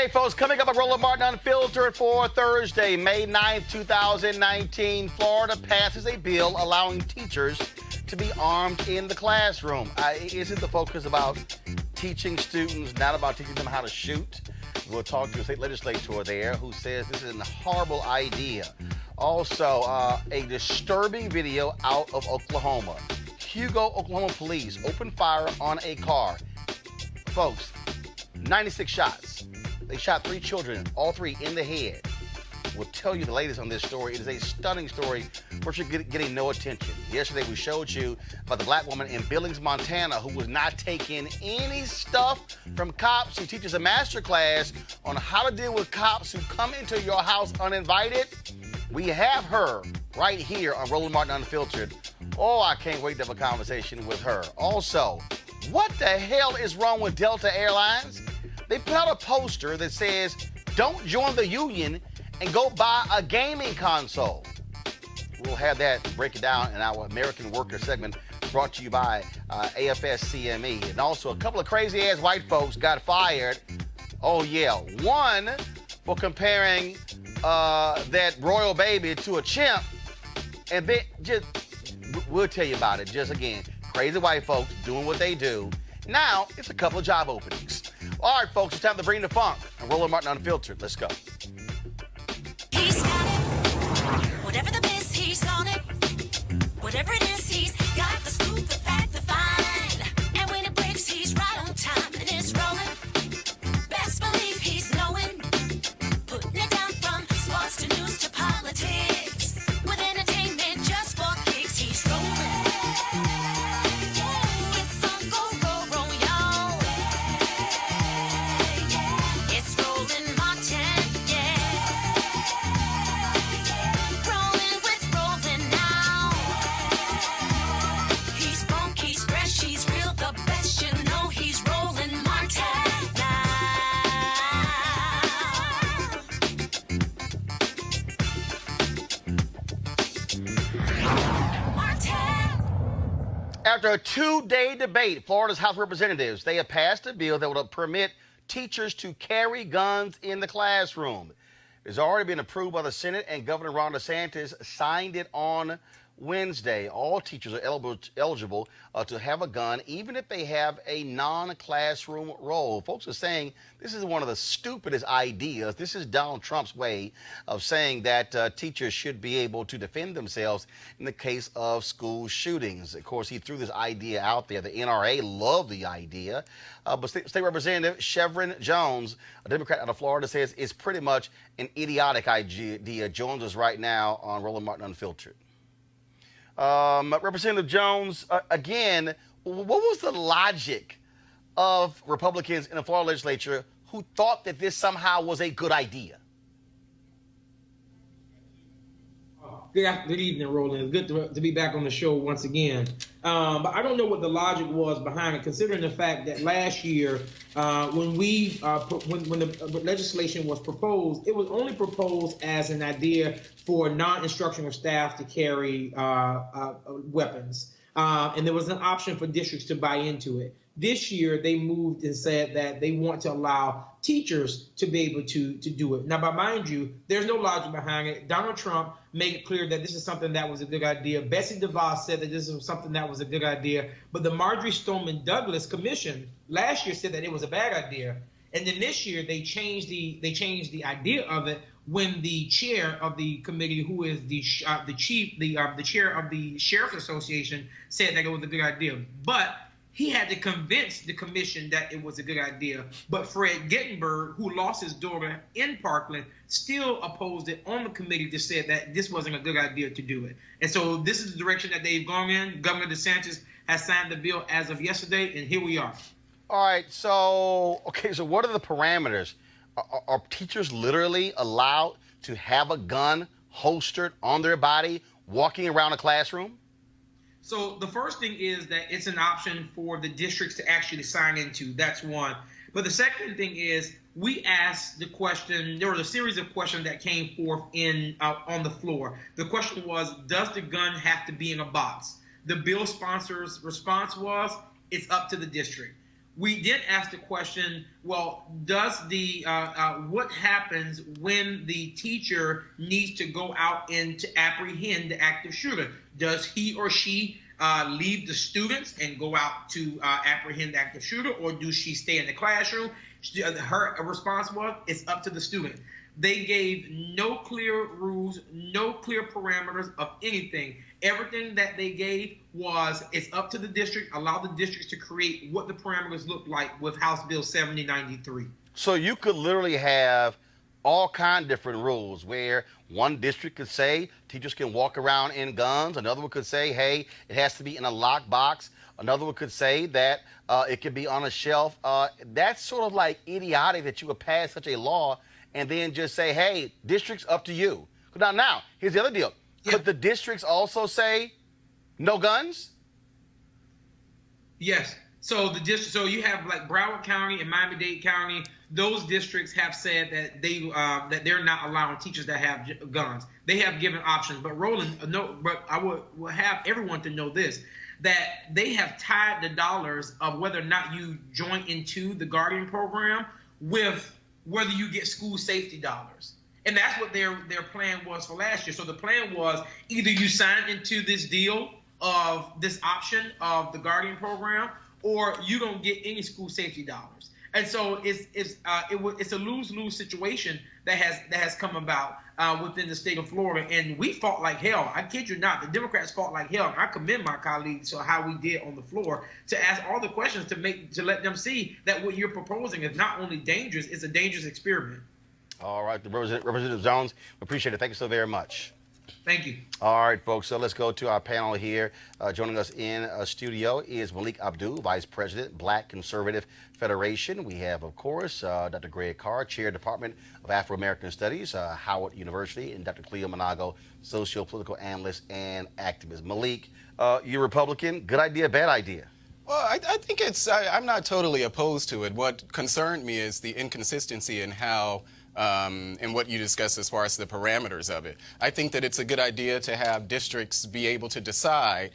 Hey, folks, coming up on Roland Martin Unfiltered for Thursday, May 9th, 2019. Florida passes a bill allowing teachers to be armed in the classroom. Isn't the focus about teaching students, not about teaching them how to shoot? We'll talk to a state legislator there who says this is a horrible idea. Also, a disturbing video out of Oklahoma. Hugo, Oklahoma police opened fire on a car. Folks, 96 shots. They shot 3 children, all 3 in the head. We'll tell you the latest on this story. It is a stunning story, virtually getting no attention. Yesterday, we showed you about the black woman in Billings, Montana, who was not taking any stuff from cops. She teaches a master class on how to deal with cops who come into your house uninvited. We have her right here on Roland Martin Unfiltered. Oh, I can't wait to have a conversation with her. Also, what the hell is wrong with Delta Airlines? They put out a poster that says, don't join the union and go buy a gaming console. We'll have that, break it down in our American Worker segment brought to you by AFS-CME. And also, a couple of crazy-ass white folks got fired. Oh, yeah. One for comparing that royal baby to a chimp. And then we'll tell you about it. Just again, crazy white folks doing what they do. Now, it's a couple of job openings. All right, folks, it's time to bring the funk. And Roland Martin Unfiltered. Let's go. He's got it. Whatever the biz, he's on it. Whatever it is, he's got the scoop, the fact, the find. And when it breaks, he's right on time and it's rolling. Best believe he's knowing. Putting it down from sports to news to politics. With entertainment just for kicks, he's rolling. It's on go, y'all. It's Roland Martin, rolling with Roland now. He's funk, he's fresh, he's real, the best, you know he's Roland Martin now. After a 2-day debate, Florida's House of Representatives, they have passed a bill that will permit teachers to carry guns in the classroom. It's already been approved by the Senate, and Governor Ron DeSantis signed it on Wednesday. All teachers are eligible to have a gun, even if they have a non-classroom role. Folks are saying this is one of the stupidest ideas. This is Donald Trump's way of saying that teachers should be able to defend themselves in the case of school shootings. Of course, he threw this idea out there. The NRA loved the idea. But State Representative Chevron Jones, a Democrat out of Florida, says it's pretty much an idiotic idea. Jones is right now on Roland Martin Unfiltered. Representative Jones, again, what was the logic of Republicans in the Florida legislature who thought that this somehow was a good idea? Good evening, Roland. It's good to be back on the show once again. But I don't know what the logic was behind it, considering the fact that last year, when the legislation was proposed, it was only proposed as an idea for non-instructional staff to carry weapons. And there was an option for districts to buy into it. This year, they moved and said that they want to allow teachers to be able to do it. Now, but mind you, there's no logic behind it. Donald Trump made it clear that this is something that was a good idea. Betsy DeVos said that this was something that was a good idea. But the Marjorie Stoneman Douglas Commission last year said that it was a bad idea. And then this year, they changed the idea of it when the chair of the committee, who is the chair of the Sheriff's Association, said that it was a good idea. But he had to convince the commission that it was a good idea. But Fred Gittenberg, who lost his daughter in Parkland, still opposed it on the committee to say that this wasn't a good idea to do it. And so this is the direction that they've gone in. Governor DeSantis has signed the bill as of yesterday, and here we are. All right, so what are the parameters? Are teachers literally allowed to have a gun holstered on their body walking around a classroom? So the first thing is that it's an option for the districts to actually sign into. That's one. But the second thing is we asked the question. There was a series of questions that came forth on the floor. The question was, does the gun have to be in a box? The bill sponsor's response was, it's up to the district. we did ask the question, well, does the what happens when the teacher needs to go out and to apprehend the active shooter? Does he or she leave the students and go out to apprehend the active shooter, or do she stay in the classroom? Her response was, it's up to the student. They gave no clear rules, no clear parameters of anything. Everything that they gave was, it's up to the district, allow the districts to create what the parameters look like with House Bill 7093. So you could literally have all kind of different rules where one district could say teachers can walk around in guns. Another one could say, hey, it has to be in a locked box. Another one could say that it could be on a shelf. That's sort of like idiotic that you would pass such a law and then just say, hey, districts, up to you. Now, here's the other deal. Yeah. Could the districts also say no guns? Yes. So so you have like Broward County and Miami-Dade County. Those districts have said that that they're not allowing teachers that have guns. They have given options. But Roland, but I would have everyone to know this, that they have tied the dollars of whether or not you join into the Guardian program with whether you get school safety dollars. And that's what their plan was for last year. So the plan was either you sign into this deal of this option of the Guardian program, or you don't get any school safety dollars. And so it's a lose-lose situation that has come about within the state of Florida. And we fought like hell. I kid you not. The Democrats fought like hell. And I commend my colleagues for how we did on the floor to ask all the questions to let them see that what you're proposing is not only dangerous, it's a dangerous experiment. All right, Representative Jones, we appreciate it. Thank you so very much. Thank you. All right, folks, so let's go to our panel here. Joining us in studio is Malik Abdul, Vice President, Black Conservative Federation. We have, of course, Dr. Greg Carr, Chair, Department of Afro-American Studies, Howard University, and Dr. Cleo Monago, Socio-Political Analyst and Activist. Malik, you're Republican. Good idea, bad idea? Well, I think I'm not totally opposed to it. What concerned me is the inconsistency in how and what you discussed as far as the parameters of it. I think that it's a good idea to have districts be able to decide,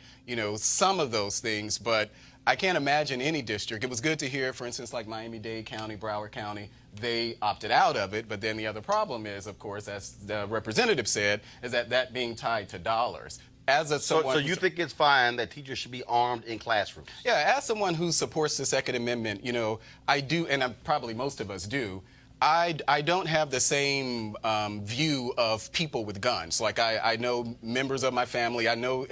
some of those things, but I can't imagine any district. It was good to hear, for instance, like Miami-Dade County, Broward County, they opted out of it, but then the other problem is, of course, as the representative said, is that being tied to dollars. So you think it's fine that teachers should be armed in classrooms? Yeah, as someone who supports the Second Amendment, I do, and probably most of us do, I don't have the same view of people with guns. Like I know members of my family, I know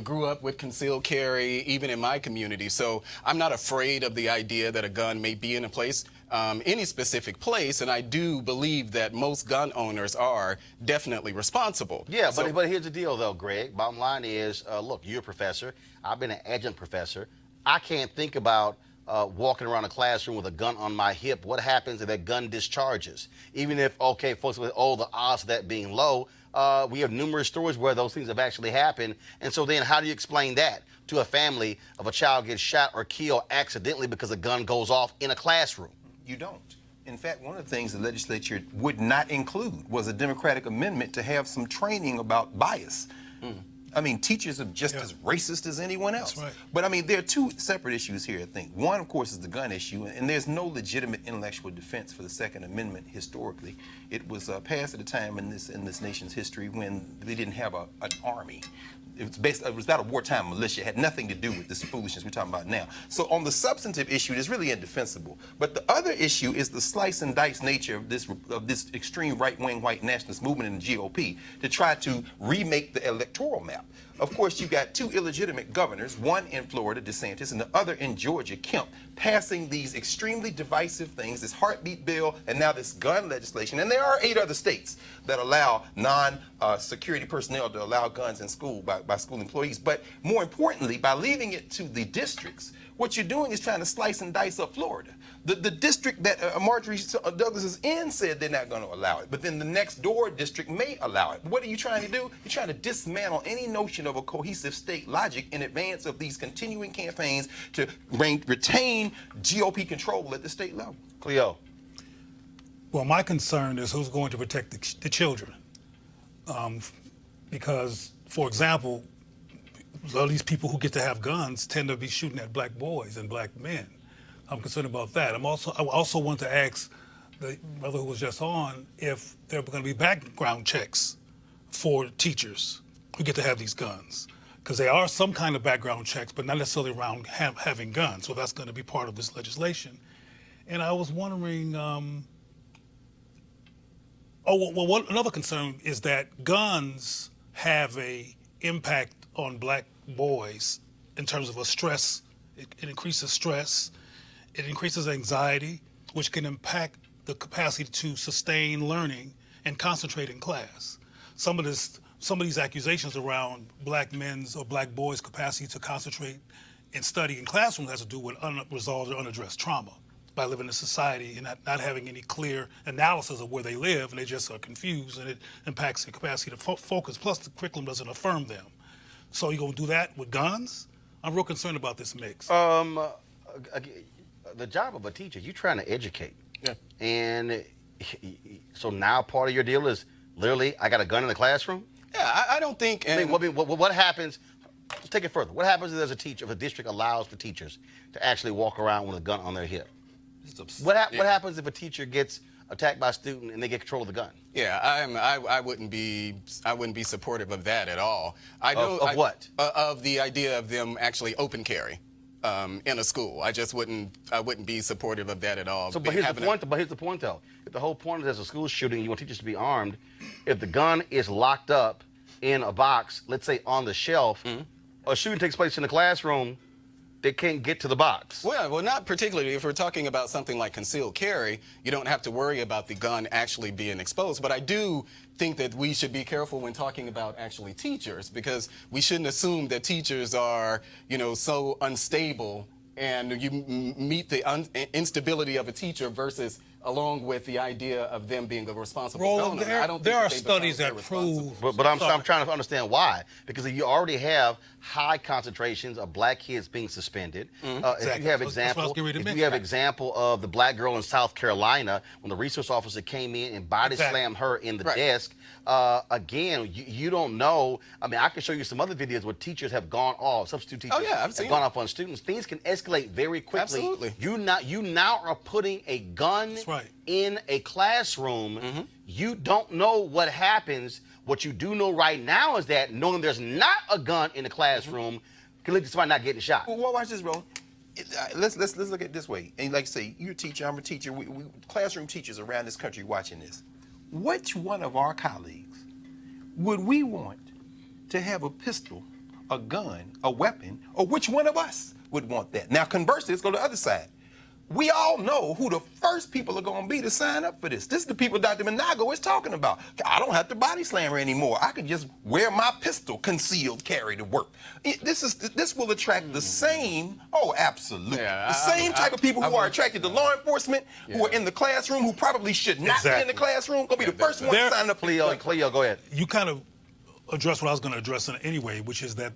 grew up with concealed carry, even in my community. So I'm not afraid of the idea that a gun may be in a place, any specific place, and I do believe that most gun owners are definitely responsible. Yeah, but here's the deal, though, Greg. Bottom line is, look, you're a professor. I've been an adjunct professor. I can't think about walking around a classroom with a gun on my hip. What happens if that gun discharges? Even if, okay, folks, the odds of that being low, we have numerous stories where those things have actually happened. And so then how do you explain that to a family of a child gets shot or killed accidentally because a gun goes off in a classroom? You don't. In fact, one of the things the legislature would not include was a Democratic amendment to have some training about bias. I mean, teachers are just as racist as anyone else. That's right. But I mean, there are two separate issues here, I think. One, of course, is the gun issue, and there's no legitimate intellectual defense for the Second Amendment historically. It was passed at a time in this nation's history when they didn't have an army. It was about a wartime militia. It had nothing to do with this foolishness we're talking about now. So on the substantive issue, it's really indefensible. But the other issue is the slice and dice nature of this extreme right-wing white nationalist movement in the GOP to try to remake the electoral map. Of course, you've got two illegitimate governors, one in Florida, DeSantis, and the other in Georgia, Kemp, passing these extremely divisive things, this heartbeat bill, and now this gun legislation. And there are 8 other states that allow non-security personnel to allow guns in school by school employees. But more importantly, by leaving it to the districts, what you're doing is trying to slice and dice up Florida. The district that Marjorie Douglas is in said they're not going to allow it, but then the next door district may allow it. What are you trying to do? You're trying to dismantle any notion of a cohesive state logic in advance of these continuing campaigns to retain GOP control at the state level. Cleo. Well, my concern is who's going to protect the children. Because, for example, all these people who get to have guns tend to be shooting at black boys and black men. I'm concerned about that. I also want to ask the brother who was just on if there are going to be background checks for teachers who get to have these guns. Because there are some kind of background checks, but not necessarily around having guns. So that's going to be part of this legislation. And I was wondering, another concern is that guns have a impact on black boys in terms of a stress. It increases stress. It increases anxiety, which can impact the capacity to sustain learning and concentrate in class. Some of these accusations around black men's or black boys' capacity to concentrate and study in classrooms has to do with unresolved or unaddressed trauma by living in society and not having any clear analysis of where they live, and they just are confused, and it impacts their capacity to focus. Plus, the curriculum doesn't affirm them. So you're going to do that with guns? I'm real concerned about this mix. The job of a teacher, you're trying to educate. Yeah. And so now part of your deal is literally, I got a gun in the classroom? Yeah, I don't think. And What happens? Let's take it further. What happens if there's a teacher, if a district allows the teachers to actually walk around with a gun on their hip? What happens if a teacher gets attacked by a student and they get control of the gun? Yeah, I wouldn't be supportive of that at all. I know what? Of the idea of them actually open carry in a school. I wouldn't be supportive of that at all. So, but here's the point though. If the whole point is there's a school shooting, you want teachers to be armed. If the gun is locked up in a box, let's say on the shelf, a shooting takes place in the classroom, they can't get to the box. Well, not particularly. If we're talking about something like concealed carry, you don't have to worry about the gun actually being exposed. But I do think that we should be careful when talking about actually teachers, because we shouldn't assume that teachers are, so unstable, and you meet the instability of a teacher versus along with the idea of them being a responsible donor. There are studies that prove. But I'm trying to understand why. Because if you already have high concentrations of black kids being suspended, if you have example of the black girl in South Carolina when the resource officer came in and body slammed her in the desk, again, you don't know. I mean, I can show you some other videos where teachers have gone off, substitute teachers have gone off on students. Things can escalate very quickly. Absolutely. You now are putting a gun in a classroom. You don't know what happens. What you do know right now is that knowing there's not a gun in the classroom can lead to somebody not getting shot. Well, watch this, bro. Let's look at it this way. And like I say, you're a teacher, I'm a teacher. We classroom teachers around this country watching this. Which one of our colleagues would we want to have a pistol, a gun, a weapon, or which one of us would want that? Now, conversely, let's go to the other side. We all know who the first people are going to be to sign up for this. This is the people Dr. Minago is talking about. I don't have to body slam her anymore. I can just wear my pistol concealed carry to work. This will attract the same, absolutely. Yeah, the same type of people who are attracted to law enforcement, who are in the classroom, who probably should not be in the classroom, going to be the first one to sign up. Cleo, go ahead. You kind of address what I was going to address anyway, which is that,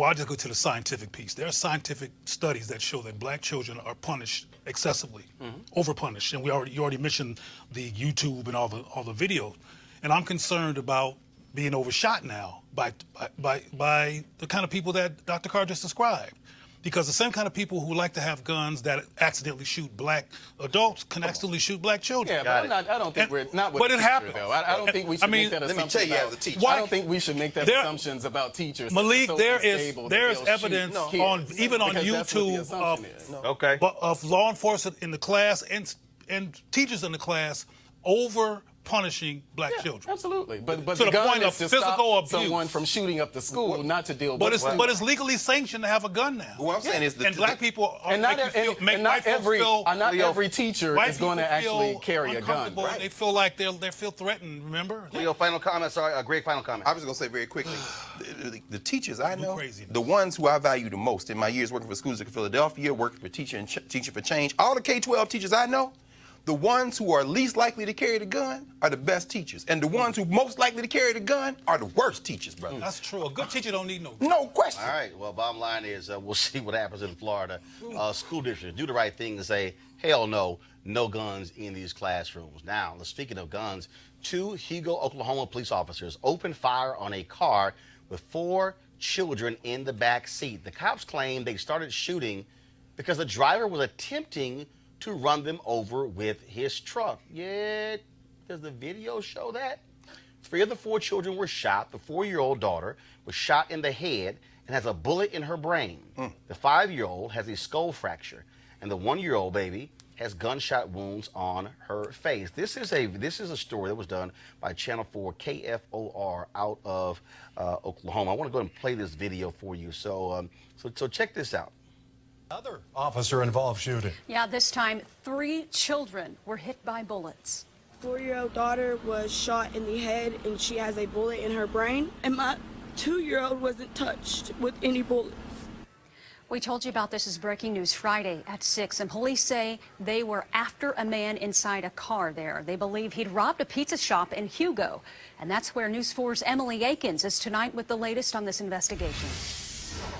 I'll just go to the scientific piece. There are scientific studies that show that black children are punished excessively, overpunished, and you already mentioned the YouTube and all the videos, and I'm concerned about being overshot now by the kind of people that Dr. Carr just described. Because the same kind of people who like to have guns that accidentally shoot black adults can accidentally shoot black children. Yeah, but I don't think we're not with but the it teacher, happens. though. I don't think we should make that assumption. Let me tell you, as a teacher, I don't think we should make that assumptions about teachers. Malik, so there's evidence on YouTube of law enforcement in the class and teachers in the class over punishing black children. Absolutely, but to the the point of is to physical stop abuse. someone from shooting up the school, not to deal But with. it's legally sanctioned to have a gun now. What I'm saying is and black people are not every teacher is going to actually carry a gun. Right? They feel like they feel threatened. Remember? Leo, final comment. Sorry, a great final comment. I was going to say very quickly, the teachers I know, the ones who I value the most in my years working for schools in Philadelphia, working for Teaching for Change, all the K-12 teachers I know, the ones who are least likely to carry the gun are the best teachers. And the ones who most likely to carry the gun are the worst teachers, brother. That's true. A good teacher don't need no gun. No question. All right. Well, bottom line is we'll see what happens in Florida. School districts do the right thing and say, hell no, no guns in these classrooms. Now, speaking of guns, 2 Hugo, Oklahoma police officers opened fire on a car with 4 children in the back seat. The cops claim they started shooting because the driver was attempting to run them over with his truck. Yeah, does the video show that? 3 of the 4 children were shot. The 4-year-old daughter was shot in the head and has a bullet in her brain. The 5-year-old has a skull fracture, and the 1-year-old baby has gunshot wounds on her face. This is a story that was done by Channel 4 KFOR out of Oklahoma. I want to go ahead and play this video for you. So check this out. Another officer-involved shooting. Yeah, this time 3 children were hit by bullets. 4-year-old daughter was shot in the head and she has a bullet in her brain, and my 2-year-old wasn't touched with any bullets. We told you about this as breaking news Friday at 6, and police say they were after a man inside a car there. They believe he'd robbed a pizza shop in Hugo, and that's where News 4's Emily Akins is tonight with the latest on this investigation.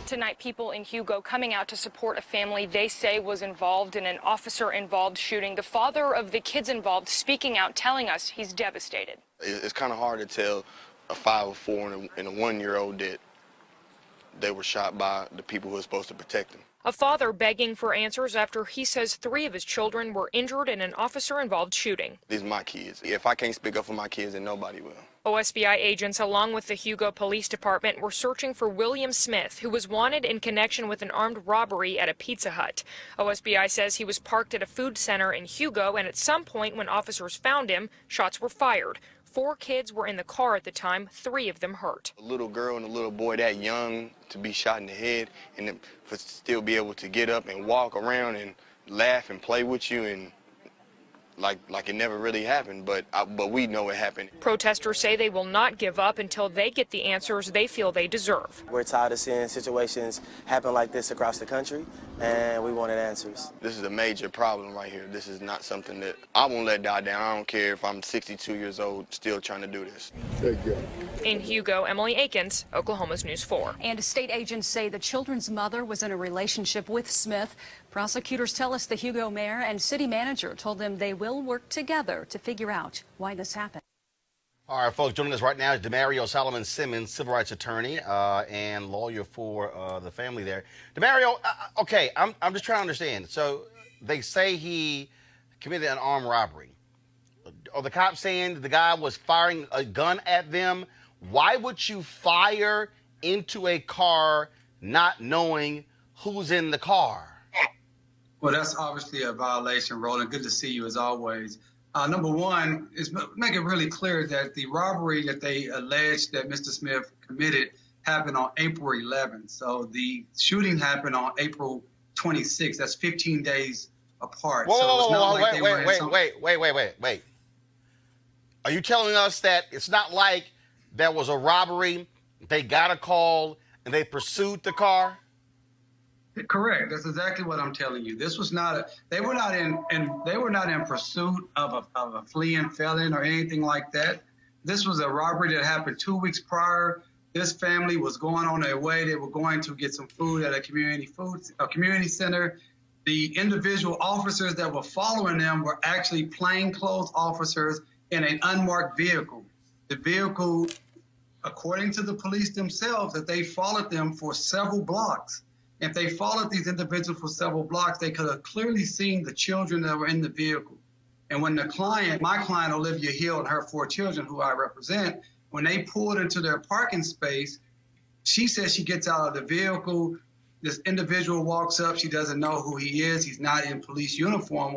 Tonight, people in Hugo coming out to support a family they say was involved in an officer-involved shooting. The father of the kids involved speaking out, telling us he's devastated. It's kind of hard to tell a 5 or 4 and a 1-year-old that they were shot by the people who were supposed to protect them. A father begging for answers after he says 3 of his children were injured in an officer-involved shooting. These are my kids. If I can't speak up for my kids, then nobody will. OSBI agents, along with the Hugo Police Department, were searching for William Smith, who was wanted in connection with an armed robbery at a Pizza Hut. OSBI says he was parked at a food center in Hugo, and at some point when officers found him, shots were fired. 4 kids were in the car at the time, 3 of them hurt. A little girl and a little boy that young to be shot in the head and to still be able to get up and walk around and laugh and play with you and like it never really happened, but we know it happened. Protesters say they will not give up until they get the answers they feel they deserve. We're tired of seeing situations happen like this across the country, and we wanted answers. This is a major problem right here. This is not something that I won't let die down. I don't care if I'm 62 years old still trying to do this. In Hugo, Emily Akins, Oklahoma's News 4. And state agents say the children's mother was in a relationship with Smith. Prosecutors tell us the Hugo mayor and city manager told them they will work together to figure out why this happened. All right, folks, joining us right now is DeMario Solomon Simmons, civil rights attorney and lawyer for the family there. DeMario, okay, I'm just trying to understand. So they say he committed an armed robbery. Are the cops saying the guy was firing a gun at them? Why would you fire into a car not knowing who's in the car? Well, that's obviously a violation, Roland. Good to see you as always. Number one is make it really clear that the robbery that they alleged that Mr. Smith committed happened on April 11th. So the shooting happened on April 26th. That's 15 days apart. Wait. Are you telling us that it's not like there was a robbery, they got a call, and they pursued the car? Correct. That's exactly what I'm telling you. This was not they were not in pursuit of a fleeing felon or anything like that. This was a robbery that happened 2 weeks prior. This family was going on their way. They were going to get some food at a community center. The individual officers that were following them were actually plainclothes officers in an unmarked vehicle. The vehicle, according to the police themselves, that they followed them for several blocks. If they followed these individuals for several blocks, they could have clearly seen the children that were in the vehicle. And when my client, Olivia Hill, and her 4 children, who I represent, when they pulled into their parking space, she says she gets out of the vehicle. This individual walks up. She doesn't know who he is. He's not in police uniform,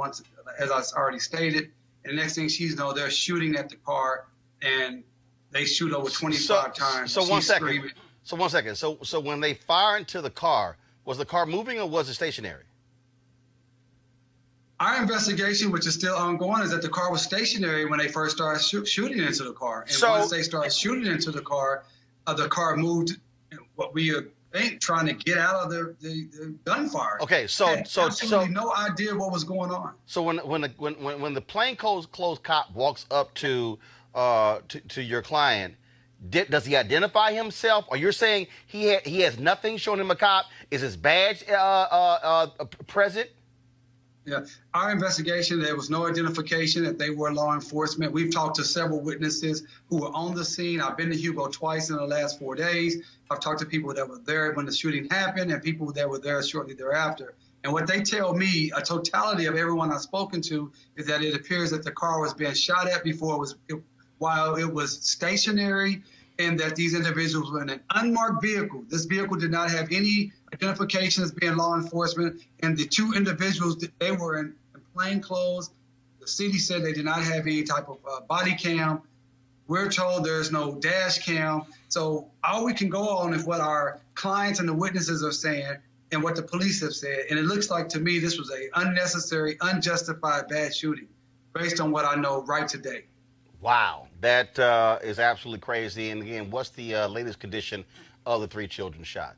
as I already stated. And the next thing she knows, they're shooting at the car, and they shoot over 25 times. So 1 second. So 1 second. So when they fire into the car, was the car moving or was it stationary? Our investigation, which is still ongoing, is that the car was stationary when they first started shooting into the car. And once they started shooting into the car moved. What we are trying to get out of the gunfire. Okay, so absolutely no idea what was going on. So when the plainclothes cop walks up to your client, does he identify himself? Or you're saying he has nothing showing him a cop? Is his badge present? Yeah, our investigation, there was no identification that they were law enforcement. We've talked to several witnesses who were on the scene. I've been to Hugo twice in the last 4 days. I've talked to people that were there when the shooting happened and people that were there shortly thereafter. And what they tell me, a totality of everyone I've spoken to, is that it appears that the car was being shot at while it was stationary, and that these individuals were in an unmarked vehicle. This vehicle did not have any identification as being law enforcement, and the two individuals, they were in plain clothes. The city said they did not have any type of body cam. We're told there's no dash cam. So all we can go on is what our clients and the witnesses are saying and what the police have said. And it looks like to me this was a unnecessary, unjustified bad shooting based on what I know right today. Wow, that is absolutely crazy. And again, what's the latest condition of the 3 children shot?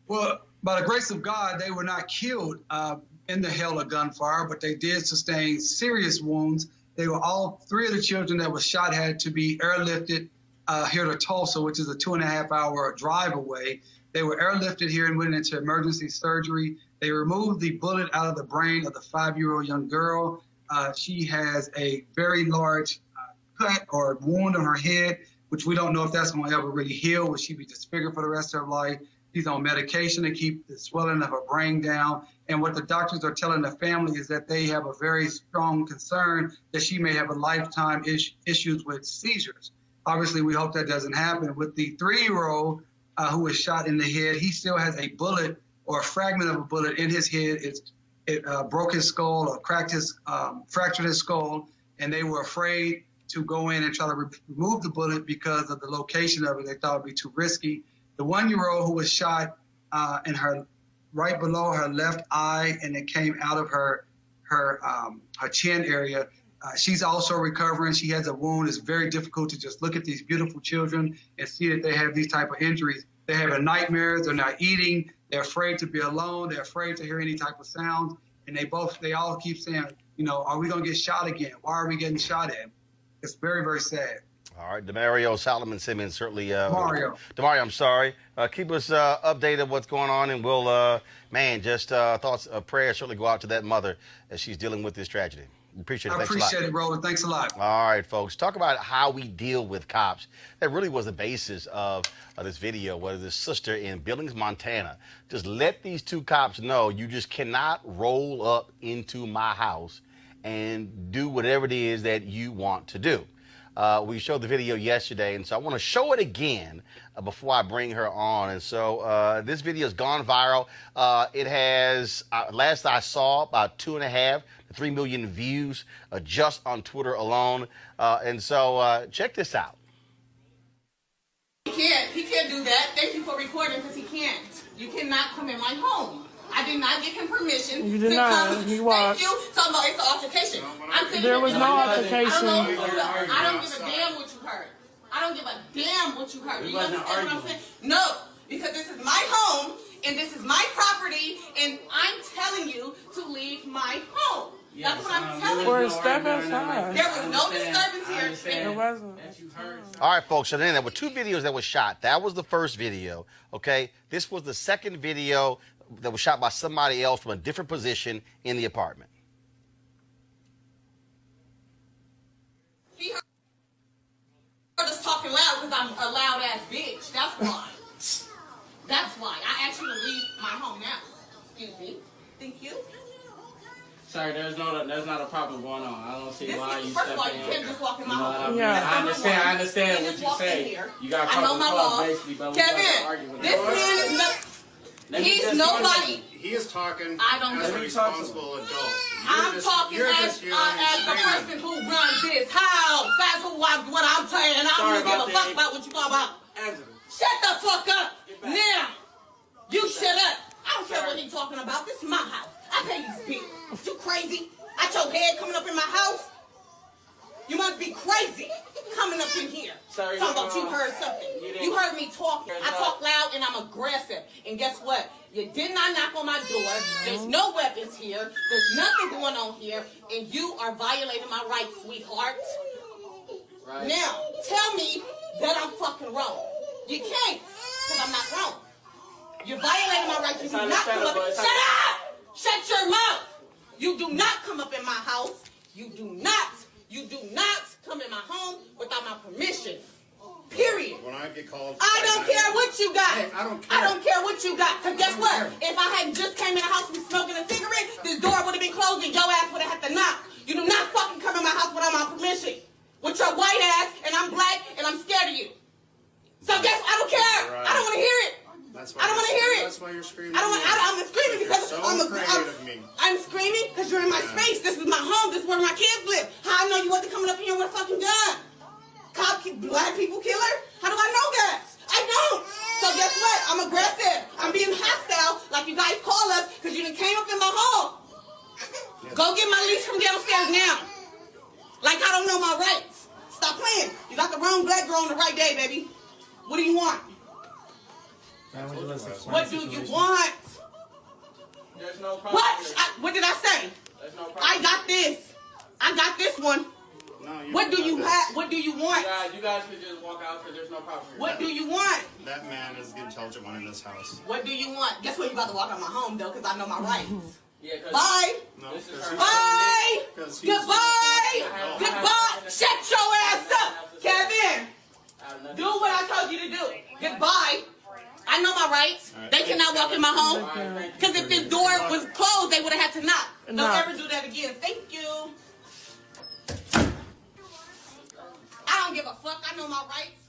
Well, by the grace of God, they were not killed in the hail of gunfire, but they did sustain serious wounds. They were all 3 of the children that were shot had to be airlifted here to Tulsa, which is a 2.5-hour drive away. They were airlifted here and went into emergency surgery. They removed the bullet out of the brain of the 5-year-old young girl. She has a very large cut or wound on her head, which we don't know if that's going to ever really heal. Will she be disfigured for the rest of her life? She's on medication to keep the swelling of her brain down. And what the doctors are telling the family is that they have a very strong concern that she may have a lifetime issues with seizures. Obviously, we hope that doesn't happen. With the 3-year-old who was shot in the head, he still has a bullet or a fragment of a bullet in his head. It broke his skull or fractured his skull, and they were afraid to go in and try to remove the bullet because of the location of it. They thought it would be too risky. The 1-year-old who was shot in her right below her left eye, and it came out of her chin area. She's also recovering. She has a wound. It's very difficult to just look at these beautiful children and see that they have these type of injuries. They have nightmares. They're not eating. They're afraid to be alone. They're afraid to hear any type of sounds. And they all keep saying, are we going to get shot again? Why are we getting shot at? It's very, very sad. All right, Demario Solomon Simmons, certainly. Demario, I'm sorry. Keep us updated what's going on, and we'll, thoughts, prayers certainly go out to that mother as she's dealing with this tragedy. Appreciate it. I appreciate it, Roland. Thanks a lot. All right, folks. Talk about how we deal with cops. That really was the basis of this video, where this sister in Billings, Montana, just let these 2 cops know you just cannot roll up into my house and do whatever it is that you want to do. We showed the video yesterday, and so I want to show it again before I bring her on. And so this video has gone viral. It has, last I saw, about 2.5 to 3 million views just on Twitter alone. And so check this out. He can't do that. Thank you for recording, because he can't. You cannot come in my home. I did not give him permission. You did not. He was. Thank you. So no, it's an altercation. There was no altercation. I don't give a damn what you heard. I don't give a damn what you heard. You understand what I'm saying? No, because this is my home and this is my property, and I'm telling you to leave my home. That's what I'm telling you. For a step outside. There was no disturbance here. There wasn't. All right, folks. So then there were 2 videos that were shot. That was the first video. Okay, this was the second video that was shot by somebody else from a different position in the apartment. He heard us talking loud because I'm a loud ass bitch. That's why. That's why. I asked you to leave my home now. Excuse me. Thank you. Sorry, there's not a problem going on. I don't see why you First of all, stepping you in. can't just walk in my You know home. what I mean? Yeah. I understand what you say. You got I know my law. basically, but Kevin, this man is not. He's nobody. He is talking I don't as give a a responsible adult. I'm talking as the person who runs this house. That's what I'm saying. I don't give a fuck about what you talk about. Shut the fuck up. Now. You shut up. I don't care what he's talking about. This is my house. I pay these bills. You crazy? I your head coming up in my house? You must be crazy coming up in here. Sorry, talking about you heard something. You heard me talking. I talk loud and I'm aggressive. And guess what? You did not knock on my door. There's no weapons here. There's nothing going on here. And you are violating my rights, sweetheart. Right. Now, tell me that I'm fucking wrong. You can't, because I'm not wrong. You're violating my rights. You do not come up. Shut up! Shut your mouth! You do not come up in my house. You do not come in my home without my permission. Period. When I get called. I don't care what you got. Hey, I don't care. I don't care what you got. Because guess what? If I hadn't just came in the house and smoking a cigarette, this door would have been closed and your ass would have had to knock. You do not fucking come in my house without my permission. With your white ass, and I'm black, and I'm scared of you. So guess I don't care. Right. I don't want to hear it. That's I don't want to hear it. That's why you're screaming. I'm screaming because so I'm screaming because you're in my space. This is my home. This is where my kids live. How I know you wasn't coming up here with a fucking gun? Black people killer? How do I know that? I don't. So guess what? I'm aggressive. I'm being hostile, like you guys call us, because you done came up in my home. Go get my leash from downstairs now. Like I don't know my rights. Stop playing. You got the wrong black girl on the right day, baby. What do you want? What do you want? There's no problem. What did I say? There's no problem. I got this. I got this one. No, What do you have? What do you want? You guys can just walk out because there's no problem. What do you want? That man is the intelligent one in this house. What do you want? Guess what? You about to walk out my home though, because I know my rights. Yeah, Bye. No, Bye. Goodbye. Goodbye. Shut your ass up, Kevin. Do what I told you to do. Goodbye. I know my rights. They cannot walk in my home. Because if this door was closed, they would have had to knock. Don't ever do that again. Thank you. I don't give a fuck. I know my rights.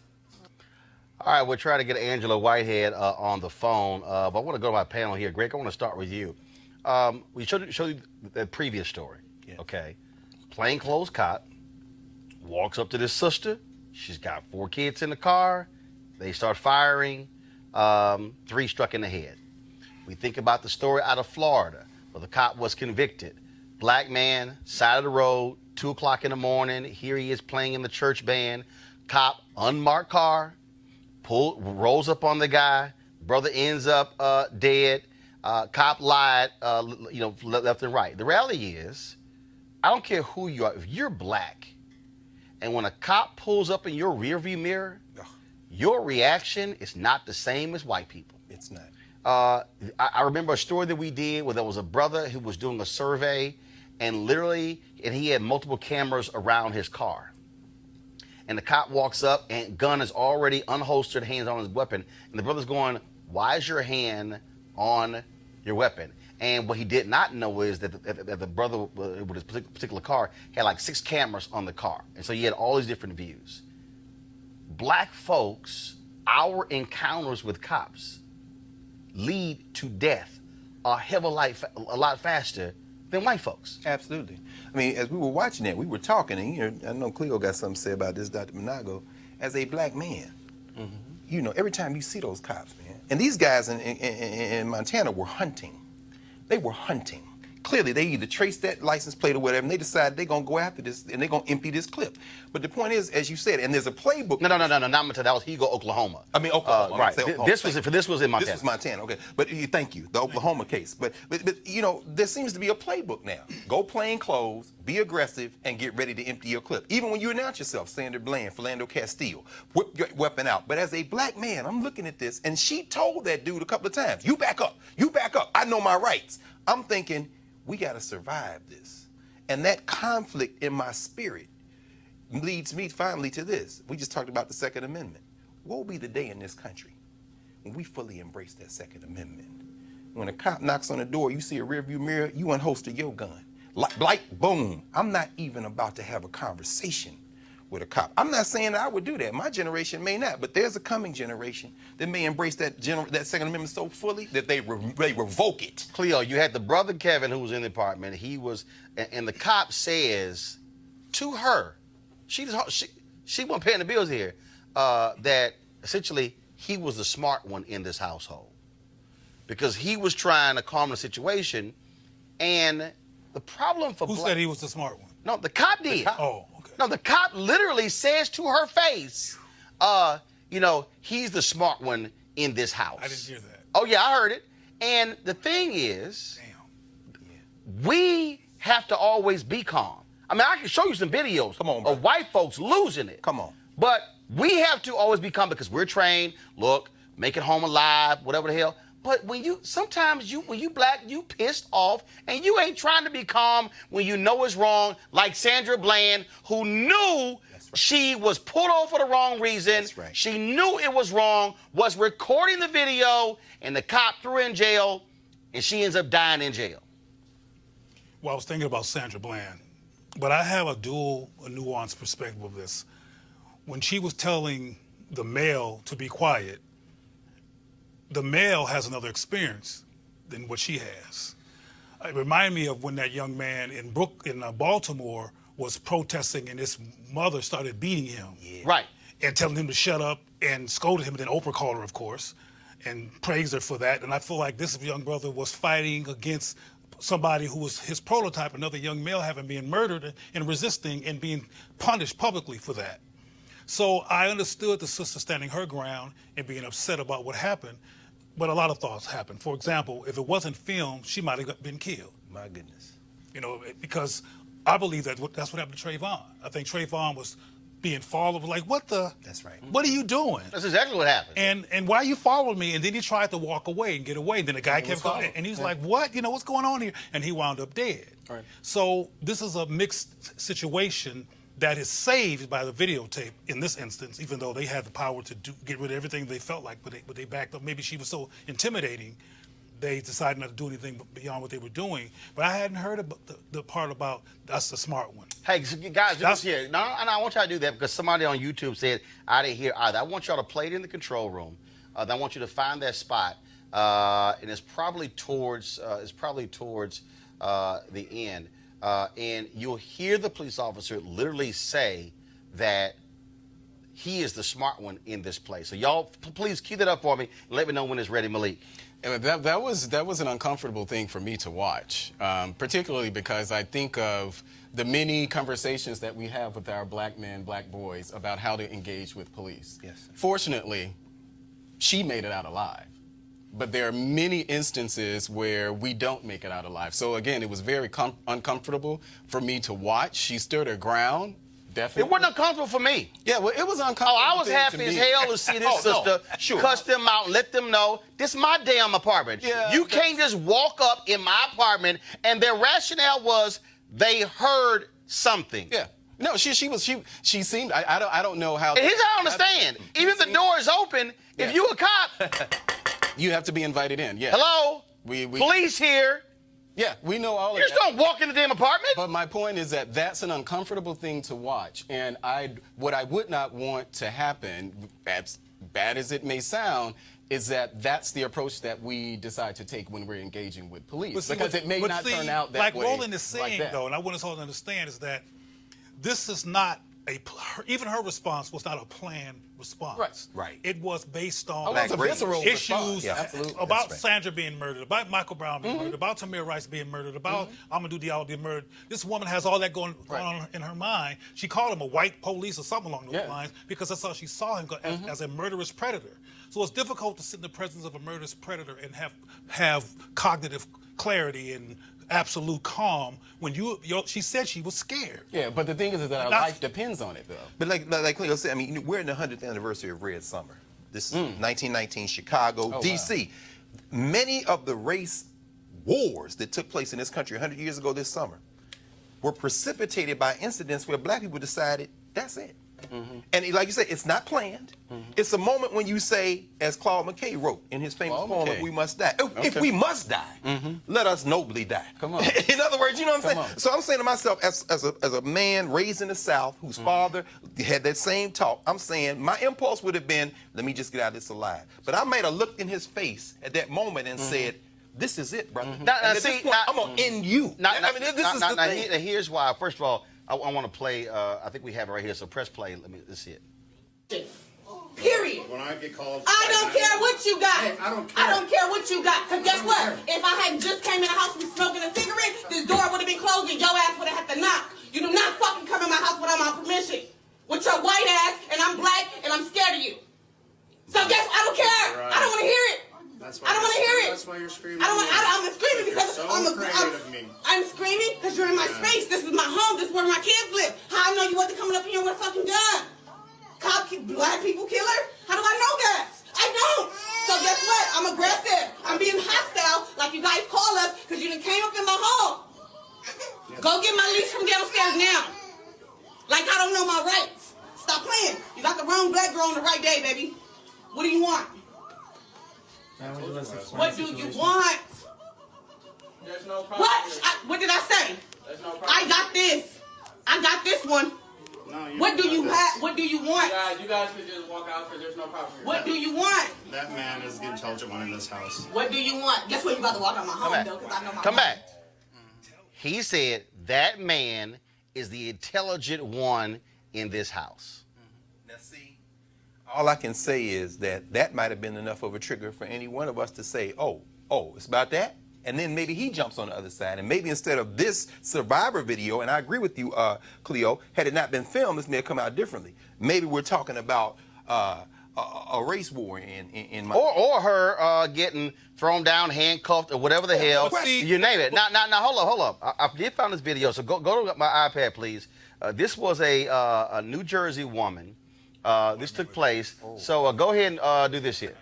All right, we're trying to get Angela Whitehead on the phone, but I want to go to my panel here. Greg, I want to start with you. We showed you the previous story, okay? Plainclothes cop walks up to this sister. She's got 4 kids in the car. They start firing. 3 struck in the head. We think about the story out of Florida where the cop was convicted. Black man, side of the road, 2 o'clock in the morning. Here he is playing in the church band. Cop, unmarked car, rolls up on the guy. Brother ends up dead. Cop lied, left and right. The reality is, I don't care who you are. If you're black, and when a cop pulls up in your rearview mirror, your reaction is not the same as white people. It's not. I remember a story that we did where there was a brother who was doing a survey, and he had multiple cameras around his car. And the cop walks up, and gun is already unholstered, hands on his weapon. And the brother's going, "Why is your hand on your weapon?" And what he did not know is that the brother with his particular car had like 6 cameras on the car. And so he had all these different views. Black folks, our encounters with cops lead to death a lot faster than white folks. Absolutely. I mean, as we were watching that, we were talking, and I know Cleo got something to say about this, Dr. Monago. As a black man, every time you see those cops, man, and these guys in Montana were hunting. They were hunting. Clearly, they either traced that license plate or whatever, and they decided they're going to go after this, and they're going to empty this clip. But the point is, as you said, and there's a playbook. No, not Montana. That was Hugo, Oklahoma. I mean, Oklahoma. Right. Oklahoma. This was in Montana. This was Montana, okay. But thank you, the Oklahoma case. But there seems to be a playbook now. Go plain clothes, be aggressive, and get ready to empty your clip. Even when you announce yourself, Sandra Bland, Philando Castile, whip your weapon out. But as a black man, I'm looking at this, and she told that dude a couple of times, you back up, I know my rights. I'm thinking, we got to survive this. And that conflict in my spirit leads me finally to this. We just talked about the Second Amendment. Woe be the day in this country when we fully embrace that Second Amendment. When a cop knocks on the door, you see a rearview mirror, you unholster your gun. Like, boom. I'm not even about to have a conversation with a cop. I'm not saying that I would do that. My generation may not, but there's a coming generation that may embrace that Second Amendment so fully that they revoke it. Cleo, you had the brother Kevin who was in the apartment. And the cop says to her, she wasn't paying the bills here, that essentially he was the smart one in this household because he was trying to calm the situation. And the problem for who said he was the smart one? No, the cop did. Oh. No, the cop literally says to her face, he's the smart one in this house. I didn't hear that. Oh, yeah, I heard it. And the thing is, we have to always be calm. I mean, I can show you some videos of white folks losing it. Come on. But we have to always be calm because we're trained, look, make it home alive, whatever the hell. But when you black, you pissed off, and you ain't trying to be calm when you know it's wrong, like Sandra Bland, who knew She was pulled over for the wrong reason. That's right. She knew it was wrong, was recording the video, and the cop threw her in jail, and she ends up dying in jail. Well, I was thinking about Sandra Bland, but I have a nuanced perspective of this. When she was telling the male to be quiet, the male has another experience than what she has. It reminded me of when that young man in Baltimore was protesting and his mother started beating him. Yeah. Right. And telling him to shut up and scolded him, and then Oprah called her, of course, and praised her for that. And I feel like this young brother was fighting against somebody who was his prototype, another young male having been murdered and resisting and being punished publicly for that. So I understood the sister standing her ground and being upset about what happened, but a lot of thoughts happened. For example, if it wasn't filmed, she might have been killed. My goodness. You know, because I believe that's what happened to Trayvon. I think Trayvon was being followed, like, what the? That's right. What are you doing? That's exactly what happened. And why you following me? And then he tried to walk away and get away. And then the guy kept going, and he's like, what? You know, what's going on here? And he wound up dead. Right. So this is a mixed situation that is saved by the videotape in this instance, even though they had the power to get rid of everything they felt like, but they backed up. Maybe she was so intimidating, they decided not to do anything beyond what they were doing. But I hadn't heard about the part about that's the smart one. Hey, guys, just here. No, I want y'all to do that because somebody on YouTube said, I didn't hear either. I want y'all to play it in the control room. I want you to find that spot. And it's probably towards the end. And you'll hear the police officer literally say that he is the smart one in this place. So y'all, please keep that up for me. And let me know when it's ready, Malik. That was an uncomfortable thing for me to watch, particularly because I think of the many conversations that we have with our black men, black boys about how to engage with police. Yes. Fortunately, she made it out alive. But there are many instances where we don't make it out alive. So again, it was very uncomfortable for me to watch. She stood her ground. Definitely. It wasn't uncomfortable for me. Yeah, well, it was uncomfortable. Oh, I was happy as hell to see this sister cuss them out and let them know this is my damn apartment. Yeah, you can't just walk up in my apartment. And their rationale was they heard something. Yeah. No, she seemed. I don't know how. And here's how I understand. Even if the door is open, if you a cop, you have to be invited in. Yeah. Hello. Police here. Yeah, we know all of that. You just don't walk in the damn apartment. But my point is that that's an uncomfortable thing to watch. And what I would not want to happen, as bad as it may sound, is that that's the approach that we decide to take when we're engaging with police. Because it may not turn out that way. Like Roland is saying, though, and I want us all to understand, is that this is not even her response was not a planned response. Right. It was based on issues about Sandra being murdered, about Michael Brown being murdered, about Tamir Rice being murdered, about Amadou Diallo being murdered. This woman has all that going on in her mind. She called him a white police or something along those lines because that's how she saw him as a murderous predator. So it's difficult to sit in the presence of a murderous predator and have cognitive clarity and absolute calm when she said she was scared. Yeah, but the thing is that our life depends on it, though. But like Cleo said, I mean, we're in the 100th anniversary of Red Summer. This is 1919 Chicago, D.C. Wow. Many of the race wars that took place in this country 100 years ago this summer were precipitated by incidents where black people decided, that's it. And like you said, it's not planned. It's a moment when you say, as Claude McKay wrote in his famous poem, If We Must Die. If we must die, let us nobly die. Come on. In other words, you know what I'm saying? So I'm saying to myself, as a man raised in the South, whose father had that same talk, I'm saying my impulse would have been, let me just get out of this alive. But I might have looked in his face at that moment and said, this is it, brother. Now, I'm going to end you. Here's why. First of all, I want to play, I think we have it right here, so press play. Let's see it. Period. When I get called... I don't care what you got. Hey, I don't care. I don't care what you got. Because guess what? If I had just came in the house and smoking a cigarette, this door would have been closed and your ass would have had to knock. You do not fucking come in my house without my permission. With your white ass, and I'm black, and I'm scared of you. So guess I don't care. Right. I don't want to hear it. I don't want to hear it. That's why you're screaming. I'm screaming because I'm screaming because you're in my space. This is my home. This is where my kids live. How I know you wasn't coming up here with a fucking gun? Black people killer? How do I know that? I don't. So guess what? I'm aggressive. I'm being hostile, like you guys call us, because you done came up in my home. Go get my leash from downstairs now. Like I don't know my rights. got the wrong black girl on the right day, baby. What do you want? What do you want? There's no problem. What did I say? There's no problem. I got this. I got this one. No, what do you have? What do you want? You guys can just walk out because there's no problem here. What do you want? That man is the intelligent one in this house. What do you want? Guess what? You about to walk out my home, though, because I know my Come home. back. He said that man is the intelligent one in this house. Now, see, all I can say is that might have been enough of a trigger for any one of us to say, oh, it's about that? And then maybe he jumps on the other side. And maybe instead of this Survivor video, and I agree with you, Cleo, had it not been filmed, this may have come out differently. Maybe we're talking about a race war in my... Or her getting thrown down, handcuffed, or whatever the hell. You name it. Now, hold up. I did find this video, so go to my iPad, please. This was a New Jersey woman. This took place. So go ahead and do this here.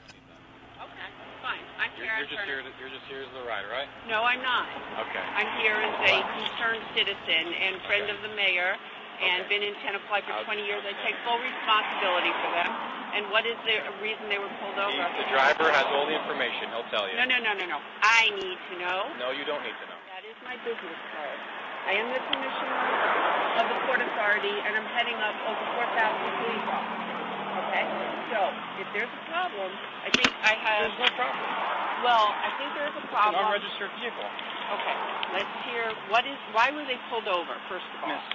You're just here as the rider, right? No, I'm not. Okay. I'm here as a concerned citizen and friend of the mayor and been in Tenafly for 20 years. I take full responsibility for them. And what is the reason they were pulled over? The driver has all the information. He'll tell you. No. I need to know. No, you don't need to know. That is my business card. I am the commissioner of the Port Authority, and I'm heading up over 4,000 police officers. Okay? So, if there's a problem, I think I have... There's no problem. Well, I think there's a problem. It's an unregistered vehicle. Okay. Let's hear, why were they pulled over, first of all? Miss.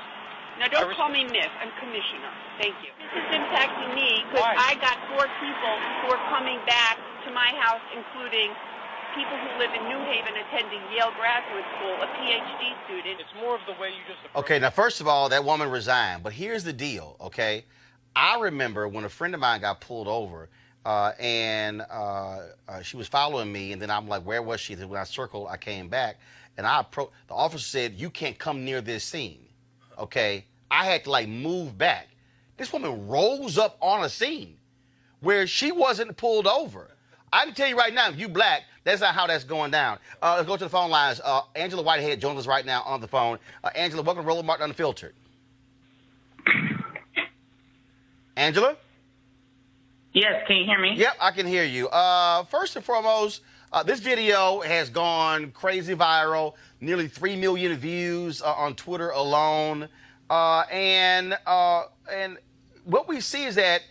Now, don't call me miss. I'm commissioner. Thank you. This is impacting me because I got 4 people who are coming back to my house, including people who live in New Haven attending Yale Graduate School, a PhD student. It's more of the way you just... Okay, now, first of all, that woman resigned. But here's the deal, okay? I remember when a friend of mine got pulled over, and she was following me, and then I'm like, where was she? Then when I circled, I came back, and the officer said, you can't come near this scene, okay? I had to, like, move back. This woman rolls up on a scene where she wasn't pulled over. I can tell you right now, if you black, that's not how that's going down. Let's go to the phone lines. Angela Whitehead joins us right now on the phone. Angela, welcome to Roland Martin Unfiltered. Angela? Yes, can you hear me? Yep, I can hear you. First and foremost, this video has gone crazy viral, nearly 3 million views on Twitter alone. And what we see is that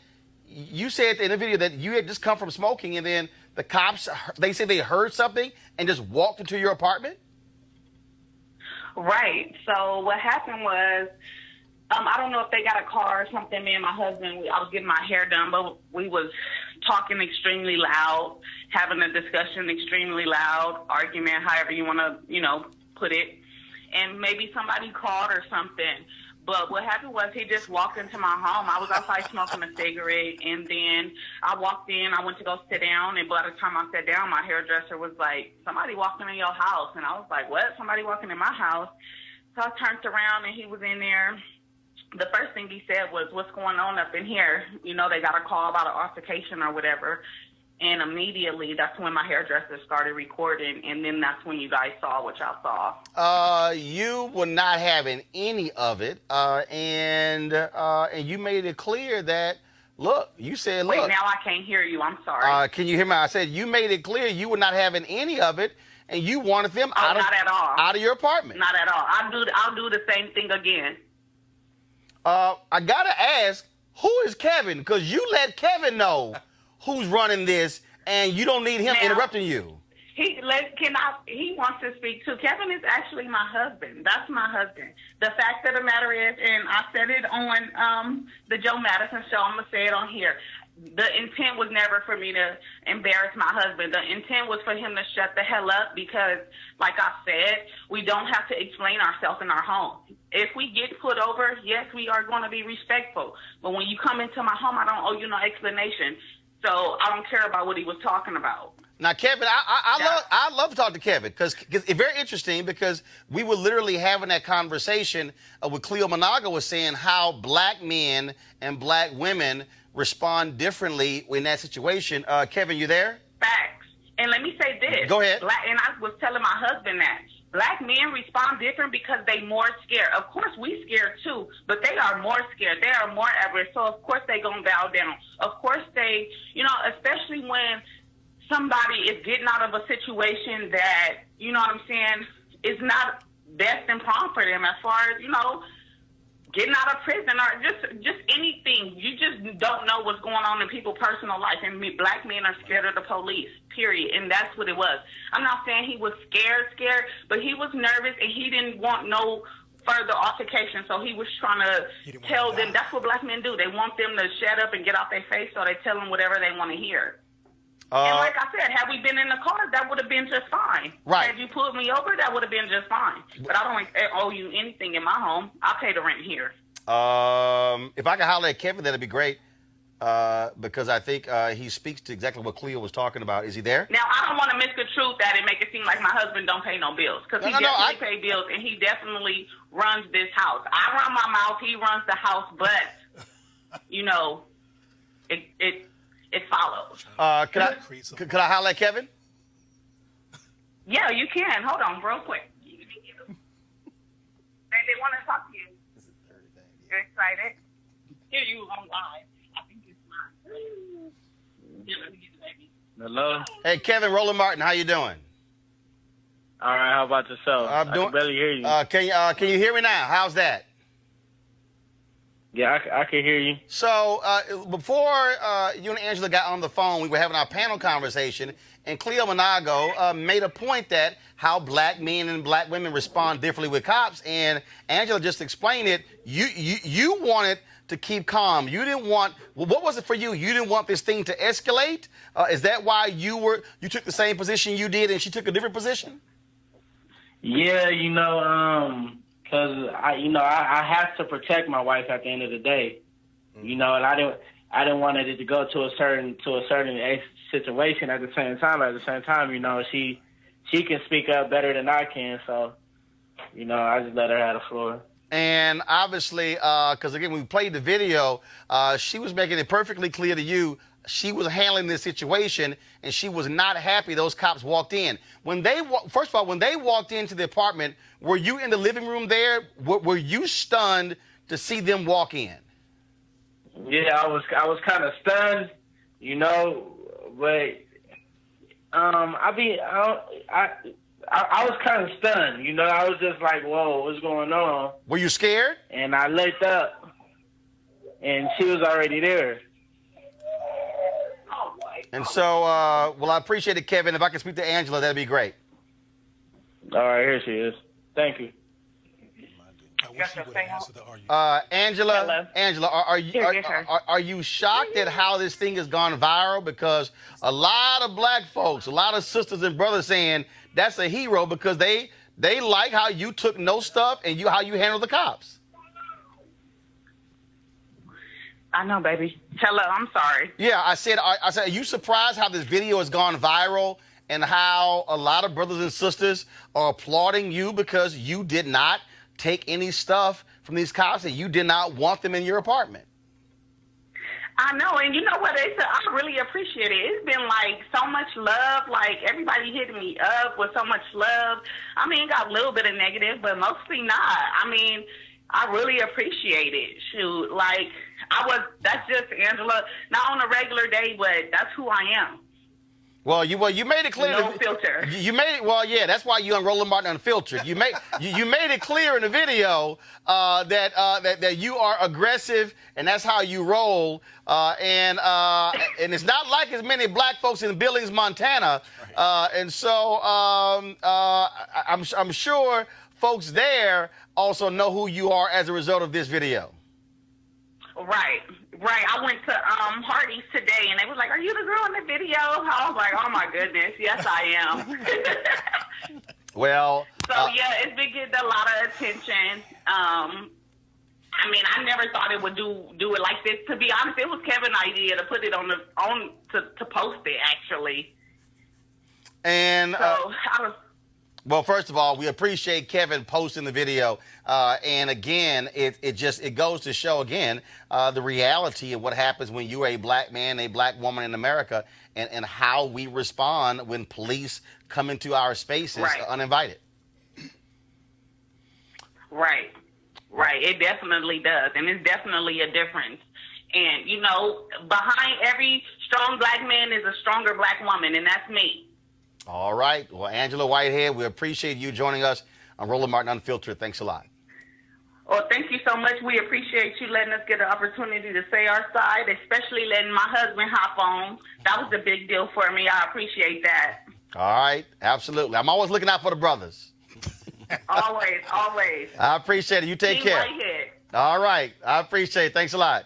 you said in the video that you had just come from smoking, and then the cops, they said they heard something and just walked into your apartment? Right. So what happened was, I don't know if they got a car or something. Me and my husband, I was getting my hair done, but we was talking extremely loud, having a discussion extremely loud, argument, however you want to, put it. And maybe somebody called or something. But what happened was he just walked into my home. I was outside smoking a cigarette, and then I walked in. I went to go sit down, and by the time I sat down, my hairdresser was like, somebody walking in your house. And I was like, what? Somebody walking in my house? So I turned around, and he was in there. The first thing he said was, what's going on up in here? They got a call about an altercation or whatever. And immediately, that's when my hairdresser started recording, and then that's when you guys saw what y'all saw. You were not having any of it, and you made it clear that, look, you said, look. Wait, now I can't hear you. I'm sorry. Can you hear me? I said you made it clear you were not having any of it, and you wanted them out of your apartment. Not at all. I'll do the same thing again. I gotta ask, who is Kevin? Because you let Kevin know who's running this, and you don't need him interrupting you. He wants to speak too. Kevin is actually my husband. That's my husband. The fact of the matter is, and I said it on the Joe Madison show, I'm gonna say it on here. The intent was never for me to embarrass my husband. The intent was for him to shut the hell up because, like I said, we don't have to explain ourselves in our home. If we get put over, yes, we are going to be respectful. But when you come into my home, I don't owe you no explanation. So I don't care about what he was talking about. Now, Kevin, I love to talk to Kevin because it's very interesting because we were literally having that conversation with Cleo Managa was saying how black men and black women respond differently in that situation. Kevin, you there? Facts. And let me say this. Go ahead. And I was telling my husband that Black men respond different because they more scared. Of course, we scared too, but they are more scared. They are more at risk. So, of course, they going to bow down. Of course, they, especially when somebody is getting out of a situation that, you know what I'm saying, is not best and prompt for them as far as, getting out of prison or just anything. You just don't know what's going on in people's personal life. And black men are scared of the police, period. And that's what it was. I'm not saying he was scared, but he was nervous and he didn't want no further altercation. So he was trying to tell them, that's what black men do. They want them to shut up and get off their face, so they tell them whatever they want to hear. And like I said, had we been in the car, that would have been just fine. Right. Had you pulled me over, that would have been just fine. But I don't owe you anything in my home. I'll pay the rent here. If I could holler at Kevin, that'd be great. Because I think he speaks to exactly what Cleo was talking about. Is he there? Now, I don't want to misconstrue that and make it seem like my husband don't pay no bills. Because he definitely pays bills, and he definitely runs this house. I run my mouth, he runs the house, but, it follows. Could I holler at Kevin? Yeah, you can. Hold on, real quick. They want to talk to you. You're excited? Hear you on live. I think it's mine. Yeah, let me get the baby. Hello? Hey, Kevin, Roland Martin, how you doing? All right, how about yourself? I can barely hear you. Can you hear me now? How's that? Yeah, I can hear you. So before you and Angela got on the phone, we were having our panel conversation, and Cleo Monago made a point that how black men and black women respond differently with cops, and Angela just explained it. You wanted to keep calm. You didn't want. Well, what was it for you? You didn't want this thing to escalate. Is that why you took the same position you did, and she took a different position? Yeah, because I have to protect my wife at the end of the day, and I didn't want it to go to a certain situation. At the same time, she can speak up better than I can, so I just let her have the floor. And obviously, because again, when we played the video, she was making it perfectly clear to you she was handling this situation, and she was not happy those cops walked in. First of all, when they walked into the apartment, were you in the living room there? Were you stunned to see them walk in? Yeah, I was kind of stunned, but I was kind of stunned, I was just like, whoa, what's going on? Were you scared? And I looked up, and she was already there. And so, well, I appreciate it, Kevin. If I can speak to Angela, that'd be great. All right, here she is. Thank you. I wish you would have answered the argument. Angela, are you shocked at how this thing has gone viral? Because a lot of black folks, a lot of sisters and brothers saying that's a hero because they like how you took no stuff and how you handled the cops. I know, baby. Hello, I'm sorry. Yeah, I said, are you surprised how this video has gone viral and how a lot of brothers and sisters are applauding you because you did not take any stuff from these cops and you did not want them in your apartment? I know, and you know what they said? I really appreciate it. It's been like so much love, like everybody hitting me up with so much love. I mean, got a little bit of negative, but mostly not. I mean, I really appreciate it. Shoot, like that's just Angela, not on a regular day, but that's who I am. Well, you made it clear. No filter. You made it. Well, yeah, that's why you on Roland Martin Unfiltered. You made it clear in the video that you are aggressive and that's how you roll. And it's not like as many black folks in Billings, Montana. And so I'm sure folks there also know who you are as a result of this video. Right. I went to Hardee's today, and they was like, "Are you the girl in the video?" I was like, "Oh my goodness, yes I am." Well. So yeah, it's been getting a lot of attention. I mean, I never thought it would do it like this. To be honest, it was Kevin's idea to put it to post it actually. And so well, first of all, we appreciate Kevin posting the video. And again, it goes to show again the reality of what happens when you're a black man, a black woman in America, and how we respond when police come into our spaces uninvited. Right. Right. It definitely does. And it's definitely a difference. And, you know, behind every strong black man is a stronger black woman, and that's me. All right. Well, Angela Whitehead, we appreciate you joining us on Roland Martin Unfiltered. Thanks a lot. Well, thank you so much. We appreciate you letting us get an opportunity to say our side, especially letting my husband hop on. That was a big deal for me. I appreciate that. All right. Absolutely. I'm always looking out for the brothers. Always, always. I appreciate it. You take Team care. Whitehead. All right. I appreciate it. Thanks a lot.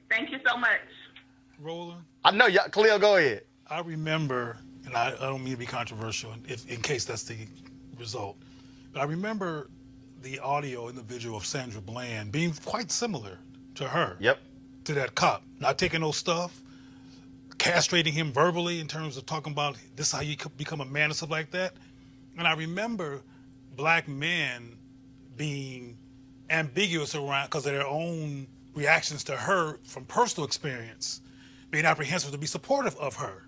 Thank you so much. Roland? I know. Khalil, go ahead. I remember, and I don't mean to be controversial in case that's the result, but I remember the audio in the video of Sandra Bland being quite similar to her. Yep. To that cop. Not taking no stuff, castrating him verbally in terms of talking about this is how you become a man and stuff like that. And I remember black men being ambiguous around because of their own reactions to her from personal experience, being apprehensive to be supportive of her.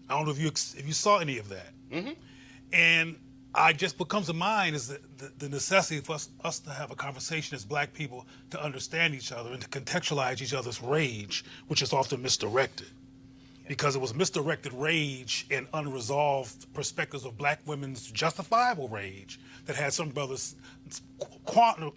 I don't know if you saw any of that. Mm-hmm. And I just what comes to mind is the necessity for us to have a conversation as black people to understand each other and to contextualize each other's rage, which is often misdirected. Because it was misdirected rage and unresolved perspectives of black women's justifiable rage that had some brothers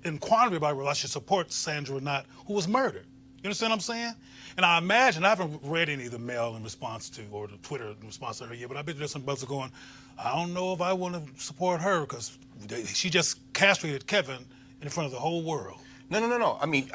in quandary about whether I should support Sandra or not, who was murdered. You understand what I'm saying? And I imagine, I haven't read any of the mail in response to, or the Twitter in response to her yet, but I bet there's some brothers going, I don't know if I want to support her because she just castrated Kevin in front of the whole world. No. I mean,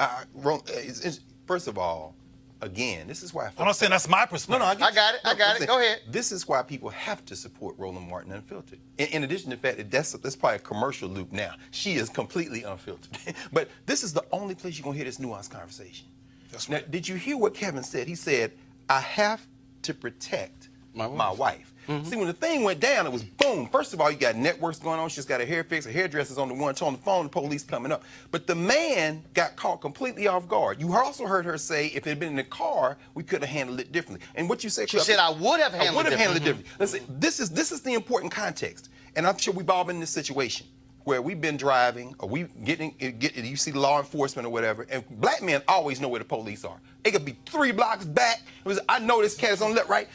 first of all, again, this is why I'm not saying that's my perspective. No, I got it. Go ahead. This is why people have to support Roland Martin Unfiltered. In addition to the fact that that's probably a commercial loop now. She is completely unfiltered. But this is the only place you're going to hear this nuanced conversation. That's right. Now, did you hear what Kevin said? He said, I have to protect my wife. Mm-hmm. See, when the thing went down, it was boom. First of all, you got networks going on. She's got her hair fixed. Her hairdresser's on the one, on the phone, the police coming up. But the man got caught completely off guard. You also heard her say, if it had been in the car, we could have handled it differently. And what you said, she said, I would have handled it differently. Listen, this is the important context. And I'm sure we've all been in this situation where we've been driving, or you see law enforcement or whatever, and black men always know where the police are. It could be 3 blocks back. I know this cat is on the left, right?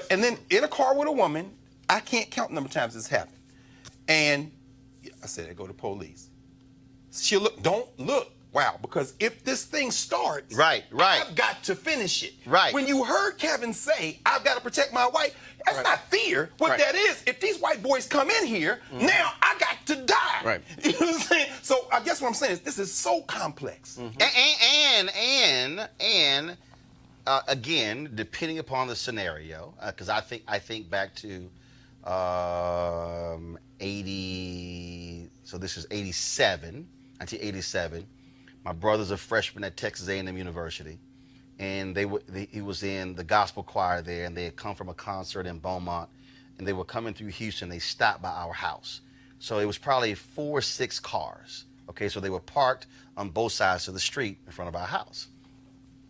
And then in a car with a woman, I can't count the number of times this happened. And I said, I go to police. She'll look, don't look. Wow, because if this thing starts, right, I've got to finish it. Right. When you heard Kevin say, I've got to protect my wife, that's not fear. What that is, if these white boys come in here, now I got to die. Right. You know what I'm saying? So I guess what I'm saying is this is so complex. And again, depending upon the scenario, because I think back to 80. So this is 1987. My brother's a freshman at Texas A&M University, and he was in the gospel choir there, and they had come from a concert in Beaumont, and they were coming through Houston. They stopped by our house. So it was probably 4 or 6 cars. Okay, so they were parked on both sides of the street in front of our house.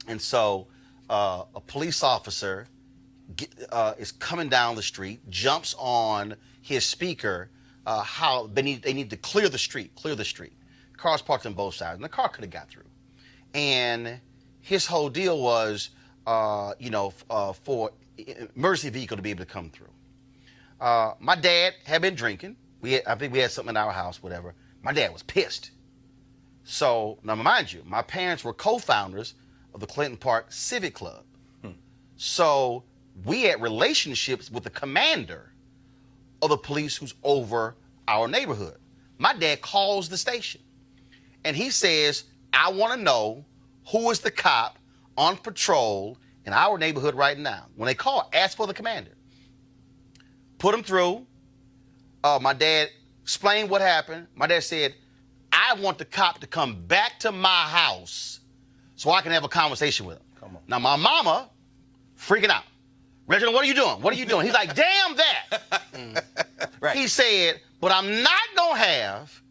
And so a police officer is coming down the street, jumps on his speaker, how they need to clear the street. Cars parked on both sides, and the car could have got through. And his whole deal was, for emergency vehicle to be able to come through. My dad had been drinking. I think we had something in our house, whatever. My dad was pissed. So, now mind you, my parents were co-founders of the Clinton Park Civic Club. So, we had relationships with the commander of the police who's over our neighborhood. My dad calls the station. And he says, I want to know who is the cop on patrol in our neighborhood right now. When they call, ask for the commander. Put him through. My dad explained what happened. My dad said, I want the cop to come back to my house so I can have a conversation with him. Come on. Now, my mama freaking out. Reginald, what are you doing? What are you doing? He's like, damn that. Right. He said, but I'm not going to have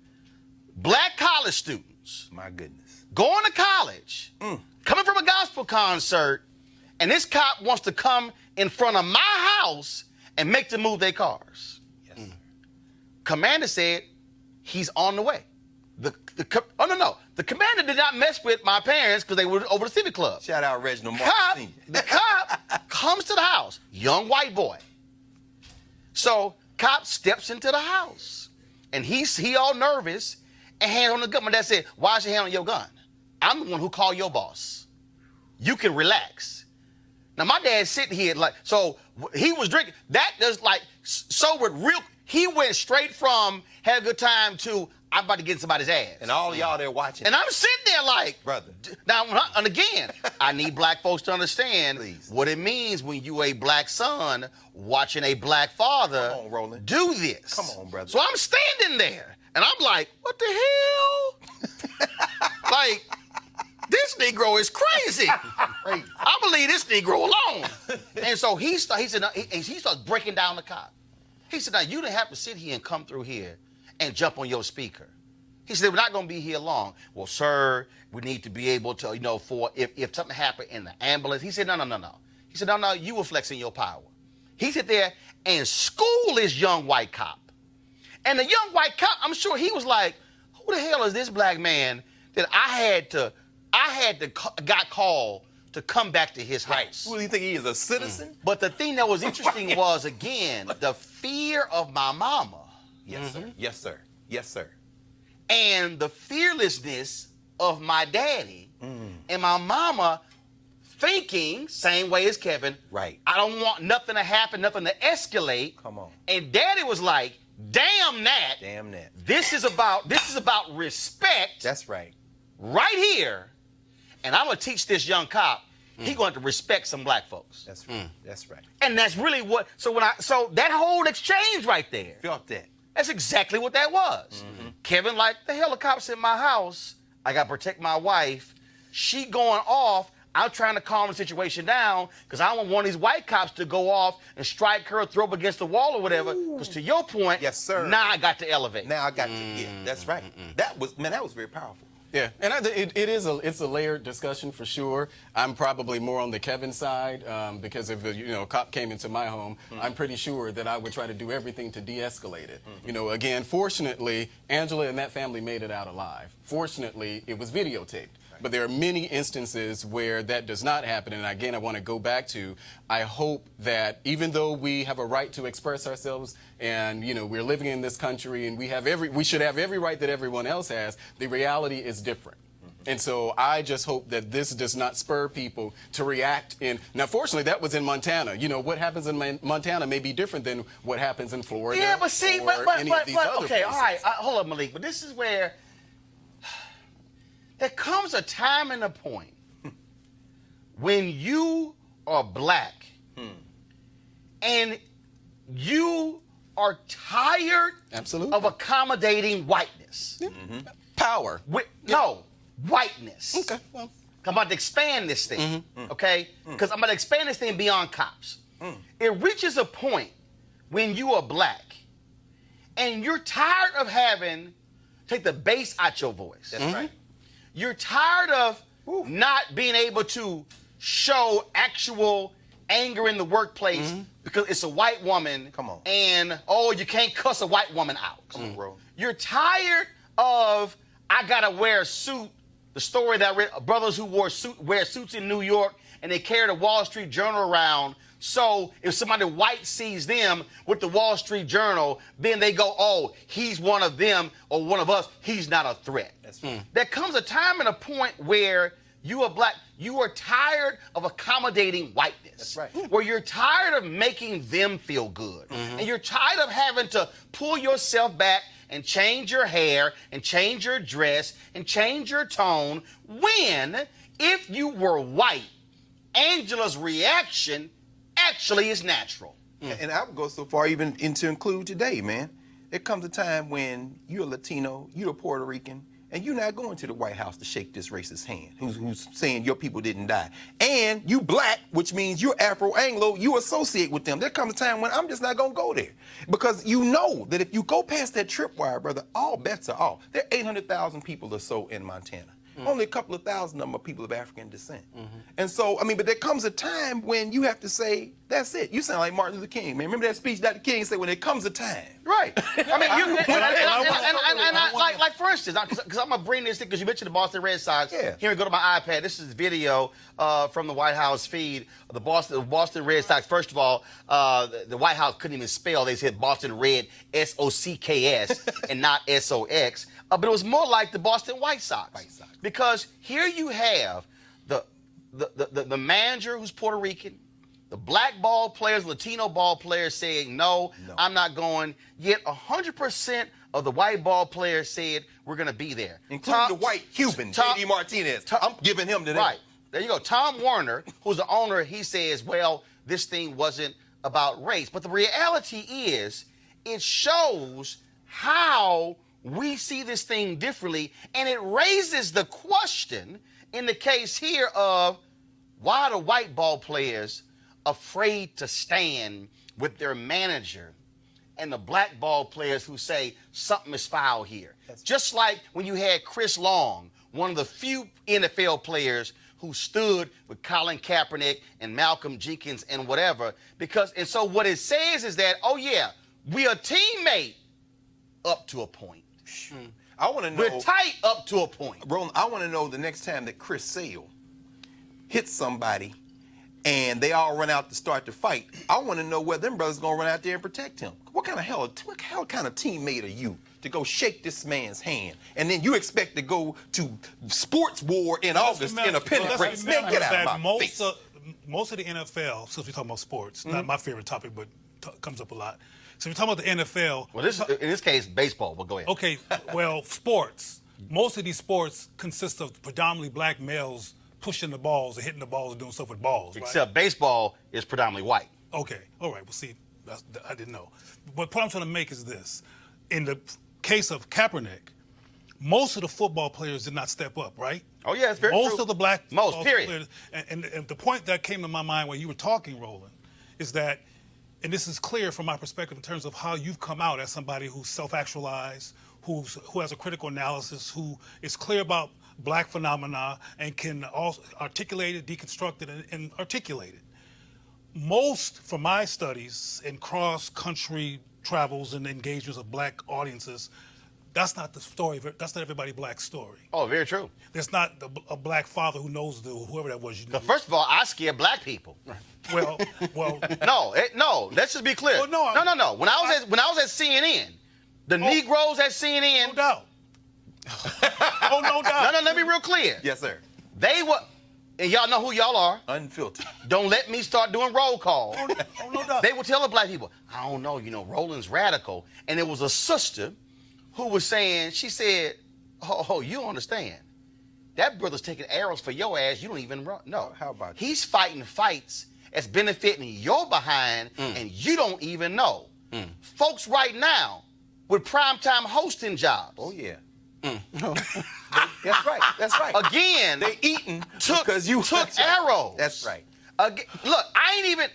black college students, my goodness, going to college, coming from a gospel concert, and this cop wants to come in front of my house and make them move their cars. Yes. Commander said he's on the way. The commander did not mess with my parents because they were over the Civic Club. Shout out Reginald Martin. The cop comes to the house, young white boy. So cop steps into the house, and he all nervous and hand on the gun. My dad said, "Why is your hand on your gun? I'm the one who called your boss. You can relax." Now my dad's sitting here so he was drinking. That does sobered real. He went straight from had a good time to I'm about to get somebody's ass. And all y'all there watching. And I'm sitting there like, brother. Now, and again, I need black folks to understand what it means when you a black son watching a black father do this. Come on, brother. So I'm standing there, and I'm like, what the hell? Like, this Negro is crazy. I believe this Negro alone. And so he starts breaking down the cop. He said, now, you didn't have to sit here and come through here and jump on your speaker. He said, we're not going to be here long. Well, sir, we need to be able to, for if something happened in the ambulance. He said, no. He said, no, you were flexing your power. He sat there and schooled this young white cop. And the young white cop, I'm sure he was like, who the hell is this black man that I got called to come back to his house? Who do you think he is, a citizen? But the thing that was interesting was, again, the fear of my mama. Yes, sir. Yes, sir. Yes, sir. And the fearlessness of my daddy and my mama thinking, same way as Kevin, right? I don't want nothing to happen, nothing to escalate. Come on. And daddy was like, damn that. Damn that. This is about respect. That's right. Right here. And I'm going to teach this young cop, he's going to respect some black folks. That's right. That's right. And that's really what, so that whole exchange right there. Felt that. That's exactly what that was. Kevin, like, the hell, the cops in my house. I got to protect my wife. She going off. I'm trying to calm the situation down because I don't want one of these white cops to go off and strike her, throw up against the wall or whatever. Because to your point, yes, sir. Now I got to elevate. Now I got to, yeah, that's right. That was very powerful. Yeah, and it's a layered discussion for sure. I'm probably more on the Kevin side because if a cop came into my home, I'm pretty sure that I would try to do everything to de-escalate it. Again, fortunately, Angela and that family made it out alive. Fortunately, it was videotaped. But there are many instances where that does not happen. And again, I want to go back to, I hope that even though we have a right to express ourselves and, we're living in this country and we should have every right that everyone else has, the reality is different. And so I just hope that this does not spur people to react now, fortunately, that was in Montana. What happens in Montana may be different than what happens in Florida. Yeah, but see, or any of these other okay, places. all right, hold up, Malik. But this is where there comes a time and a point when you are black and you are tired of accommodating whiteness. Power. No, whiteness. Okay. Well, I'm about to expand this thing, okay? Because I'm about to expand this thing beyond cops. It reaches a point when you are black and you're tired of take the bass out your voice. That's right. You're tired of not being able to show actual anger in the workplace because it's a white woman. Come on. And, you can't cuss a white woman out. Come on, bro. You're tired of, I got to wear a suit. The story that I read, brothers who wear suits in New York and they carry the Wall Street Journal around. So if somebody white sees them with the Wall Street Journal, then they go, he's one of them or one of us. He's not a threat. That's right. There comes a time and a point where you are black. You are tired of accommodating whiteness. That's right. Where you're tired of making them feel good. And you're tired of having to pull yourself back and change your hair and change your dress and change your tone when, if you were white, Angela's reaction actually is natural. And I would go so far even to include today, man. There comes a time when you're a Latino, you're a Puerto Rican, and you're not going to the White House to shake this racist hand who's saying your people didn't die. And you black, which means you're Afro-Anglo, you associate with them. There comes a time when I'm just not going to go there. Because you know that if you go past that tripwire, brother, all bets are off. There are 800,000 people or so in Montana. Only a couple of thousand of them are people of African descent. And so, but there comes a time when you have to say, that's it. You sound like Martin Luther King, man. Remember that speech Dr. King said, when there comes a time Right. I mean, like for instance, because I'm gonna bring this thing because you mentioned the Boston Red Sox. Yeah. Here we go to my iPad. This is video from the White House feed. The Boston Red Sox. First of all, the White House couldn't even spell. They said Boston Red SOCKS and not SOX. But it was more like the Boston White Sox. Because here you have the manager who's Puerto Rican. The black ball players, Latino ball players saying, no, I'm not going. Yet 100% of the white ball players said, we're going to be there. Including the white Cuban, J.D. Martinez. I'm giving him to that. Right. There you go. Tom Warner, who's the owner, he says, well, this thing wasn't about race. But the reality is, it shows how we see this thing differently. And it raises the question in the case here of why the white ball players afraid to stand with their manager and the black ball players who say something is foul here. Just like when you had Chris Long, one of the few NFL players who stood with Colin Kaepernick and Malcolm Jenkins and whatever, and so what it says is that, oh yeah, we are teammate up to a point. I want to know. We're tight up to a point. Roland, I want to know the next time that Chris Sale hits somebody and they all run out to start the fight, I want to know whether them brothers going to run out there and protect him. What kind of teammate are you to go shake this man's hand? And then you expect to go to sports war in August in a pennant race. Man, get out of my face. Most of the NFL, since we're talking about sports, not my favorite topic, but comes up a lot. So we're talking about the NFL. Well, in this case, baseball. But go ahead. Okay, well, sports. Most of these sports consist of predominantly black males pushing the balls and hitting the balls and doing stuff with balls. Except baseball is predominantly white. Okay, all right. Well, see, I didn't know. But the point I'm trying to make is this. In the case of Kaepernick, most of the football players did not step up, right? Oh, yeah, it's very true. Most of the black period. players. And the point that came to my mind when you were talking, Roland, is that, and this is clear from my perspective in terms of how you've come out as somebody who's self-actualized, who has a critical analysis, who is clear about black phenomena and can also articulate it, deconstruct it, and articulate it. Most, from my studies in cross-country travels and engagements of black audiences, that's not the story. That's not everybody black's story. Oh, very true. There's not a black father who knows whoever that was. First of all, I scare black people. Well. No. Let's just be clear. Well, no. When I was at CNN, the Negroes at CNN. No doubt. Oh, no doubt. No, let me be real clear. Yes, sir. They were, and y'all know who y'all are. Unfiltered. Don't let me start doing roll call. Oh, no doubt. They would tell the black people, I don't know, Roland's radical. And it was a sister who was saying, she said, oh, you don't understand. That brother's taking arrows for your ass. You don't even run. No. How about you? He's fighting fights that's benefiting your behind, and you don't even know. Folks right now with primetime hosting jobs. Oh, yeah. That's right. Again, they eating because you took arrows. That's right. Look, I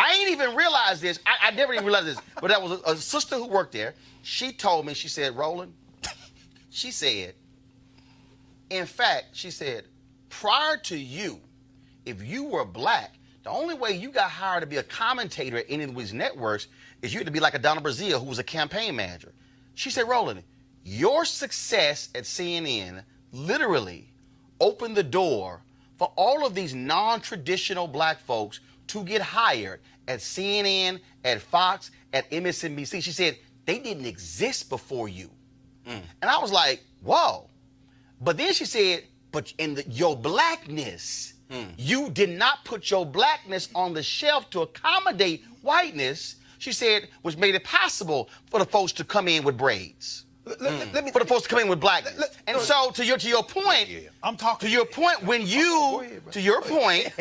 ain't even realized this. I never even realized this. But that was a sister who worked there. She told me, she said, Roland, she said, in fact, she said, prior to you, if you were black, the only way you got hired to be a commentator at any of these networks is you had to be like a Donna Brazile, who was a campaign manager. She said, Roland, your success at CNN literally opened the door for all of these non-traditional black folks to get hired at CNN, at Fox, at MSNBC. She said, they didn't exist before you. And I was like, whoa. But then she said, but your blackness, you did not put your blackness on the shelf to accommodate whiteness, she said, which made it possible for the folks to come in with braids. For the folks to come in with blackness. And so to your point, I'm talking to your point, when you to your point,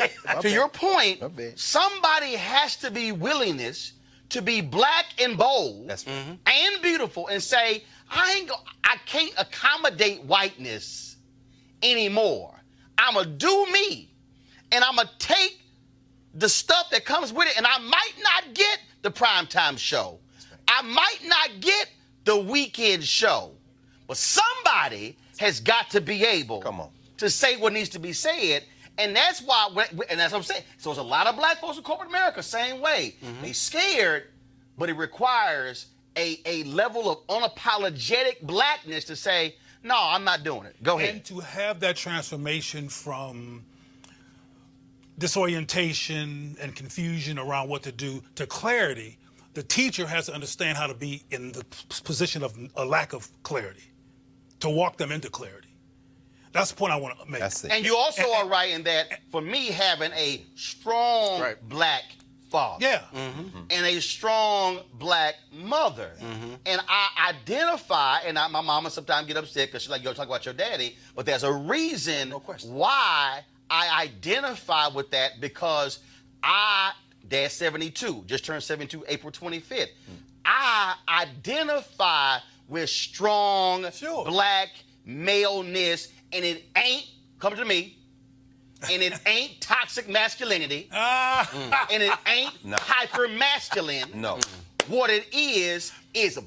somebody has to be willingness to be black and bold and beautiful and say, I can't accommodate whiteness anymore. I'ma do me. And I'ma take the stuff that comes with it, and I might not get the primetime show. I might not get the weekend show. But somebody has got to be able to say what needs to be said. And that's why, and that's what I'm saying. So there's a lot of black folks in corporate America, same way. They scared, but it requires a level of unapologetic blackness to say, no, I'm not doing it. Go ahead. And to have that transformation from disorientation and confusion around what to do to clarity, the teacher has to understand how to be in the position of a lack of clarity, to walk them into clarity. That's the point I want to make. That's it. And you also are right in that, for me, having a strong black father and a strong black mother, and I identify, and my mama sometimes get upset because she's like, yo, talk about your daddy, but there's a reason why I identify with that, because Dad's 72, just turned 72 April 25th. I identify with strong black maleness, and it ain't, come to me, and it ain't toxic masculinity, and it ain't hyper-masculine. No. What it is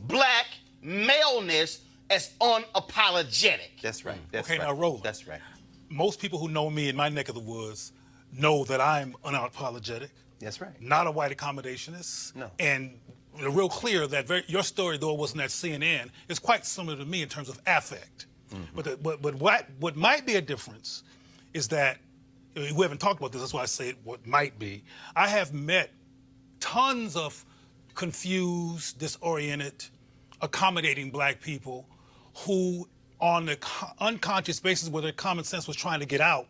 black maleness as unapologetic. That's right. That's Okay, right. now Roland. That's right. Most people who know me in my neck of the woods know that I'm unapologetic. That's right. Not a white accommodationist. No. And real clear that your story, though it wasn't at CNN, is quite similar to me in terms of affect. But what might be a difference is that, we haven't talked about this, that's why I say what might be. I have met tons of confused, disoriented, accommodating black people who, on the unconscious basis where their common sense was trying to get out,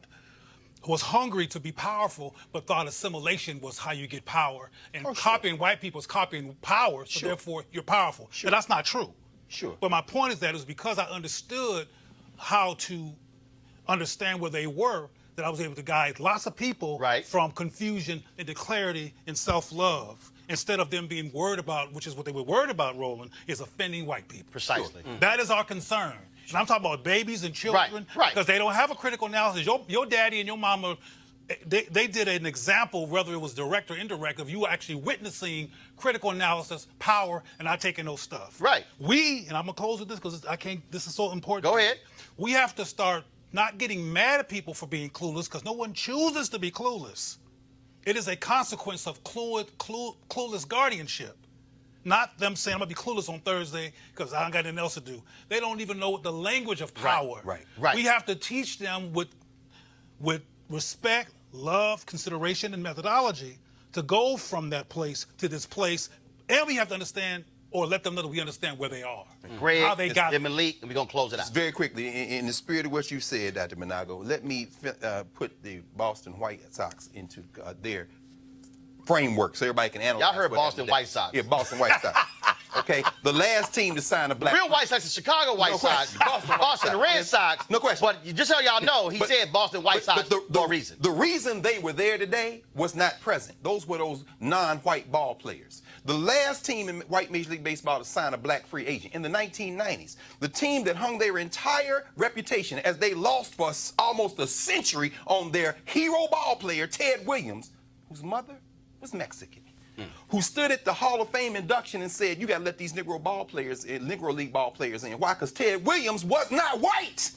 was hungry to be powerful, but thought assimilation was how you get power. And copying white people is copying power, so therefore you're powerful. But that's not true. But my point is that it was because I understood how to understand where they were that I was able to guide lots of people from confusion into clarity and self-love, instead of them being worried about, which is what they were worried about, Roland, is offending white people. Precisely. That is our concern. And I'm talking about babies and children, because they don't have a critical analysis. Your daddy and your mama, they did an example, whether it was direct or indirect, of you actually witnessing critical analysis, power, and not taking no stuff. Right. We, and I'm gonna close with this because this is so important. Go ahead. We have to start not getting mad at people for being clueless, because no one chooses to be clueless. It is a consequence of clueless guardianship. Not them saying, I'm going to be clueless on Thursday because I don't got anything else to do. They don't even know the language of power. Right. We have to teach them with respect, love, consideration, and methodology to go from that place to this place. And we have to understand, or let them know that we understand where they are. Greg, how they got and Malik, and we're going to close it out. Very quickly, in the spirit of what you said, Dr. Monago, let me put the Boston White Sox into their framework so everybody can analyze. Y'all heard Boston White Sox. Yeah, Boston White Sox. Okay, the last team to sign a black. Real White Sox is Chicago White Sox. Boston Red Sox. No question. But just so y'all know, he said Boston White Sox for a reason. The reason they were there today was not present. Those were those non-white ball players. The last team in white Major League Baseball to sign a black free agent in the 1990s, the team that hung their entire reputation as they lost for almost a century on their hero ball player, Ted Williams, whose mother was Mexican, who stood at the Hall of Fame induction and said, you got to let these Negro League ball players in. Why? Because Ted Williams was not white.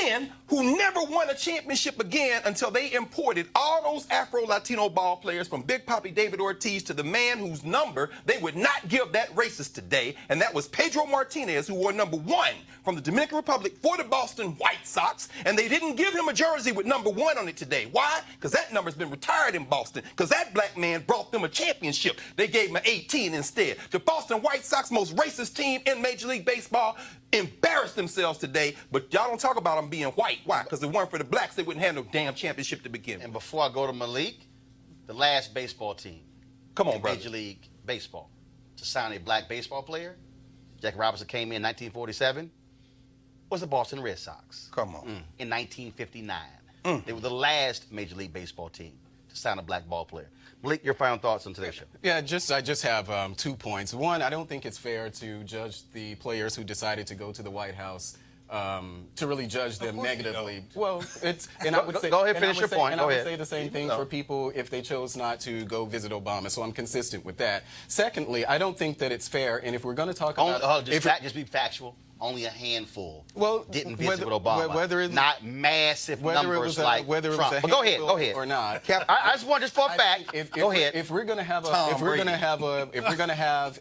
And who never won a championship again until they imported all those Afro-Latino ball players, from Big Papi David Ortiz to the man whose number they would not give that racist today, and that was Pedro Martinez, who wore number 1 from the Dominican Republic for the Boston White Sox, and they didn't give him a jersey with number 1 on it today. Why? Because that number's been retired in Boston, because that black man brought them a championship. They gave him an 18 instead. The Boston White Sox, most racist team in Major League Baseball, embarrassed themselves today, but y'all don't talk about them being white. Why? Because if it weren't for the blacks, they wouldn't have no damn championship to begin with. And before I go to Malik, the last baseball team in Major League Baseball to sign a black baseball player, Jackie Robinson came in 1947, was the Boston Red Sox. Come on. In 1959. They were the last Major League Baseball team to sign a black ball player. Malik, your final thoughts on today's show? Yeah, I just have 2 points. One, I don't think it's fair to judge the players who decided to go to the White House, to really judge them negatively. Well, it's and I would say, go ahead, finish your point. And Go I would ahead. say the same thing for people if they chose not to go visit Obama. So I'm consistent with that. Secondly, I don't think that it's fair. And if we're going to talk about, just be factual. only a handful didn't visit whether- with Obama. whether it's- not massive whether it numbers was a, like whether it Trump. was a But go ahead, handful go ahead. or not. I just want, just for a fact. Go ahead. If we're going to have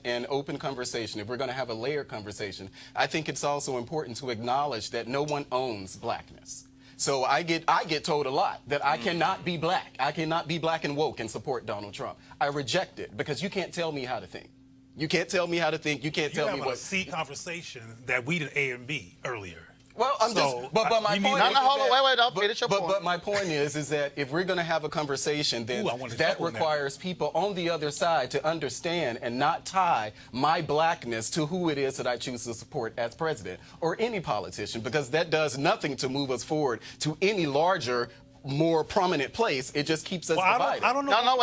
an open conversation, if we're going to have a layered conversation, I think it's also important to acknowledge that no one owns blackness. So I get told a lot that I cannot be black. I cannot be black and woke and support Donald Trump. I reject it because you can't tell me how to think. You can't tell me how to think. You can't tell me what. A C conversation that we did A and B earlier. Well, I'm just. But my point. But my point is that if we're going to have a conversation, then that requires people on the other side to understand and not tie my blackness to who it is that I choose to support as president or any politician, because that does nothing to move us forward to any larger, more prominent place. It just keeps us divided. I don't know. No,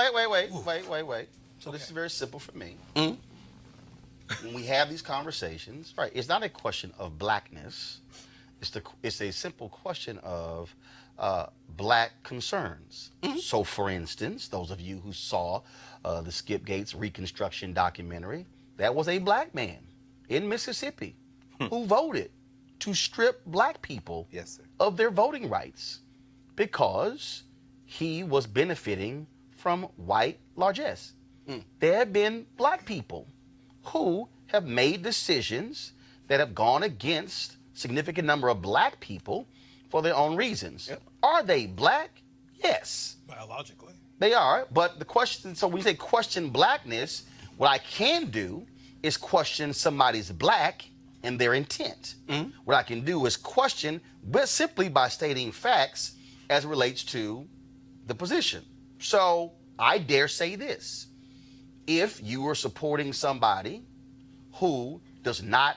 wait. So this is very simple for me. When we have these conversations, right, it's not a question of blackness. It's a simple question of black concerns. So, for instance, those of you who saw the Skip Gates Reconstruction documentary, that was a black man in Mississippi who voted to strip black people of their voting rights because he was benefiting from white largesse. There have been black people who have made decisions that have gone against significant number of black people for their own reasons. Are they black? Yes. Biologically. They are. But the question, so when you say question blackness, what I can do is question somebody's black and their intent. What I can do is question, but simply by stating facts as it relates to the position. So I dare say this. If you are supporting somebody who does not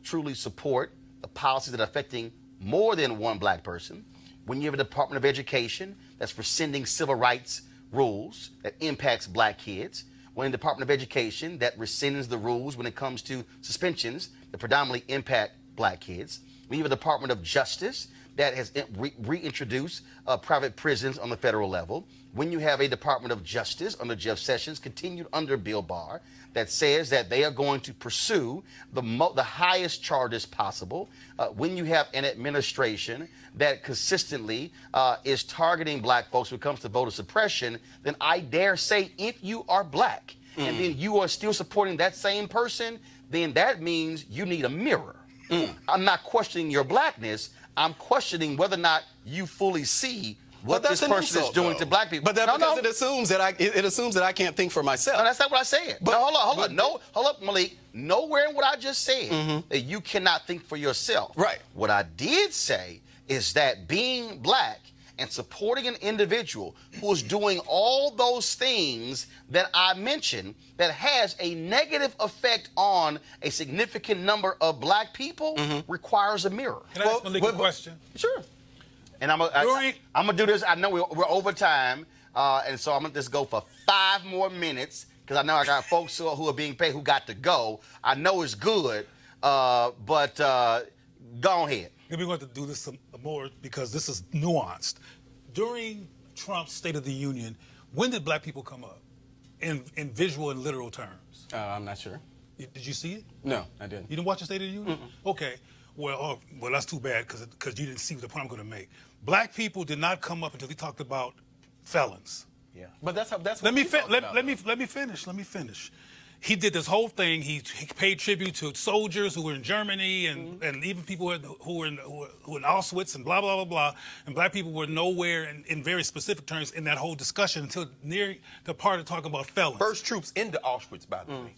truly support the policies that are affecting more than one black person, when you have a Department of Education that's rescinding civil rights rules that impacts black kids, when a Department of Education that rescinds the rules when it comes to suspensions that predominantly impact black kids, when you have a Department of Justice that has reintroduced private prisons on the federal level, when you have a Department of Justice under Jeff Sessions, continued under Bill Barr, that says that they are going to pursue the highest charges possible, when you have an administration that consistently is targeting black folks when it comes to voter suppression, then I dare say if you are black and then you are still supporting that same person, then that means you need a mirror. I'm not questioning your blackness. I'm questioning whether or not you fully see what this person is doing to black people. But it assumes that I can't think for myself. No, that's not what I said. But hold up, Malik. Nowhere in what I just said that you cannot think for yourself. Right. What I did say is that being black and supporting an individual who is doing all those things that I mentioned that has a negative effect on a significant number of black people requires a mirror. Can I ask Malik a question? Sure. And I'm gonna do this. I know we're over time, and so I'm gonna just go for 5 more minutes because I know I got folks who are being paid who got to go. I know it's good, but go ahead. We're going to do this some more because this is nuanced. During Trump's State of the Union, when did black people come up in visual and literal terms? I'm not sure. Did you see it? No, I didn't. You didn't watch the State of the Union? Okay. Well, that's too bad because you didn't see the point I'm going to make. Black people did not come up until he talked about felons. Yeah. But that's Let me finish. He did this whole thing. He paid tribute to soldiers who were in Germany and even people who were in Auschwitz and blah, blah, blah, blah. And black people were nowhere in very specific terms in that whole discussion until near the part of talking about felons. First troops into Auschwitz, by the way.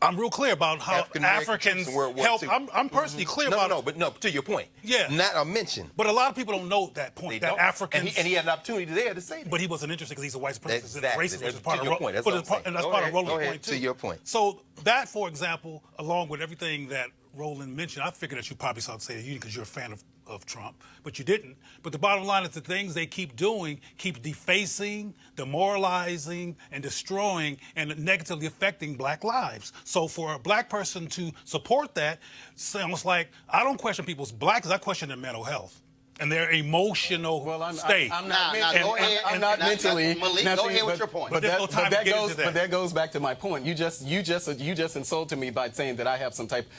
I'm real clear about how Africans help. I'm personally clear about it. No, to your point. Yeah. Not a mention. But a lot of people don't know that point. That Africans. And he had an opportunity there to say that. But he wasn't interested because he's a white supremacist and Exactly. racist, which is part To your point. That's what I'm saying. and that's Go part ahead. of Roland's Go ahead. point too. To your point. So that, for example, along with everything that Roland mentioned, I figured that you probably saw the State of the Union because you're a fan of Trump, but you didn't. But the bottom line is the things they keep doing keep defacing, demoralizing, and destroying and negatively affecting black lives. So for a black person to support that sounds like I don't question people's blackness, I question their mental health. and their emotional state. I'm not go ahead. I'm not mentally. Malik, now, go see, ahead with your point. But There's no time to get into that. that goes back to my point. You just insulted me by saying that I have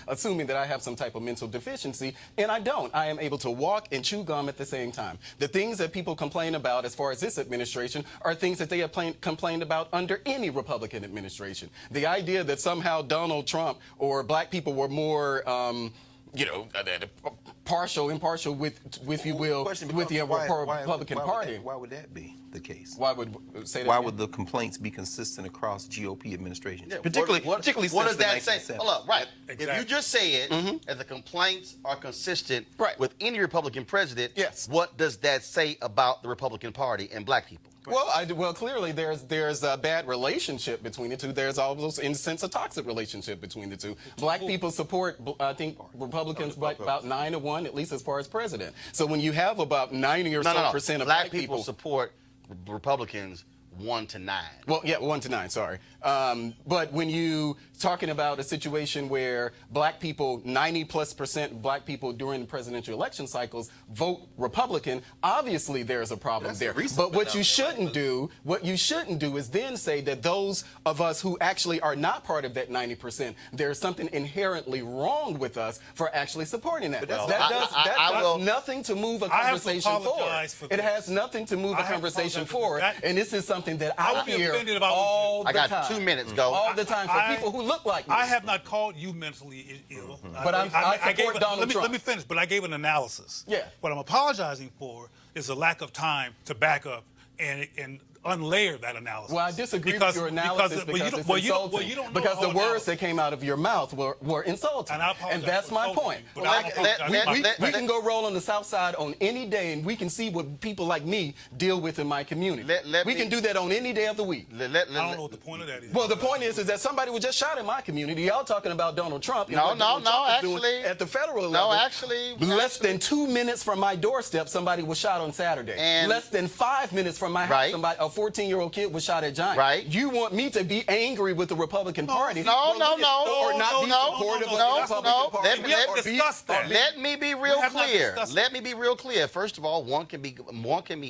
assuming that I have some type of mental deficiency, and I don't. I am able to walk and chew gum at the same time. The things that people complain about as far as this administration are things that they have complained about under any Republican administration. The idea that somehow Donald Trump or black people were more impartial with if you will, with the Republican Party. Why would that be the case? Why would the complaints be consistent across GOP administrations? Yeah, particularly what since does the that say? 1970s. Hold up, right. Exactly. If you just say it, and the complaints are consistent with any Republican president, yes. What does that say about the Republican Party and black people? Well, clearly there's a bad relationship between the two. There's almost, in a sense, a toxic relationship between the two. Black people support, I think, Republicans by about 9-1, at least as far as president. So when you have about 90 or so percent of black people support Republicans 1-9. Well, yeah, 1-9. Sorry. But when you talking about a situation where black people, 90+% black people during the presidential election cycles vote Republican, obviously there's a problem there. But what you shouldn't do is then say that those of us who actually are not part of that 90%, there's something inherently wrong with us for actually supporting that. That does nothing to move a conversation forward. It has nothing to move a conversation forward, and this is something that I hear all the time. I got 2 minutes, go. All the time for people who look like me. I have not called you mentally ill. But I support Donald Trump. Let me finish, but I gave an analysis. Yeah. What I'm apologizing for is a lack of time to back up and unlayer that analysis. Well, I disagree with your analysis because it's insulting. Because the words that came out of your mouth were insulting. And that's my point. We can go roll on the South Side on any day, and we can see what people like me deal with in my community. We can do that on any day of the week. I don't know what the point of that is. Well, the point is that somebody was just shot in my community. Y'all talking about Donald Trump. Actually, at the federal level. No, actually. Less than 2 minutes from my doorstep, somebody was shot on Saturday. And less than 5 minutes from my house, a 14-year-old kid was shot at Giant. Right. You want me to be angry with the Republican Party? Or not supportive of the Republican Party? Let me be real clear. Let me be real clear. First of all, one can be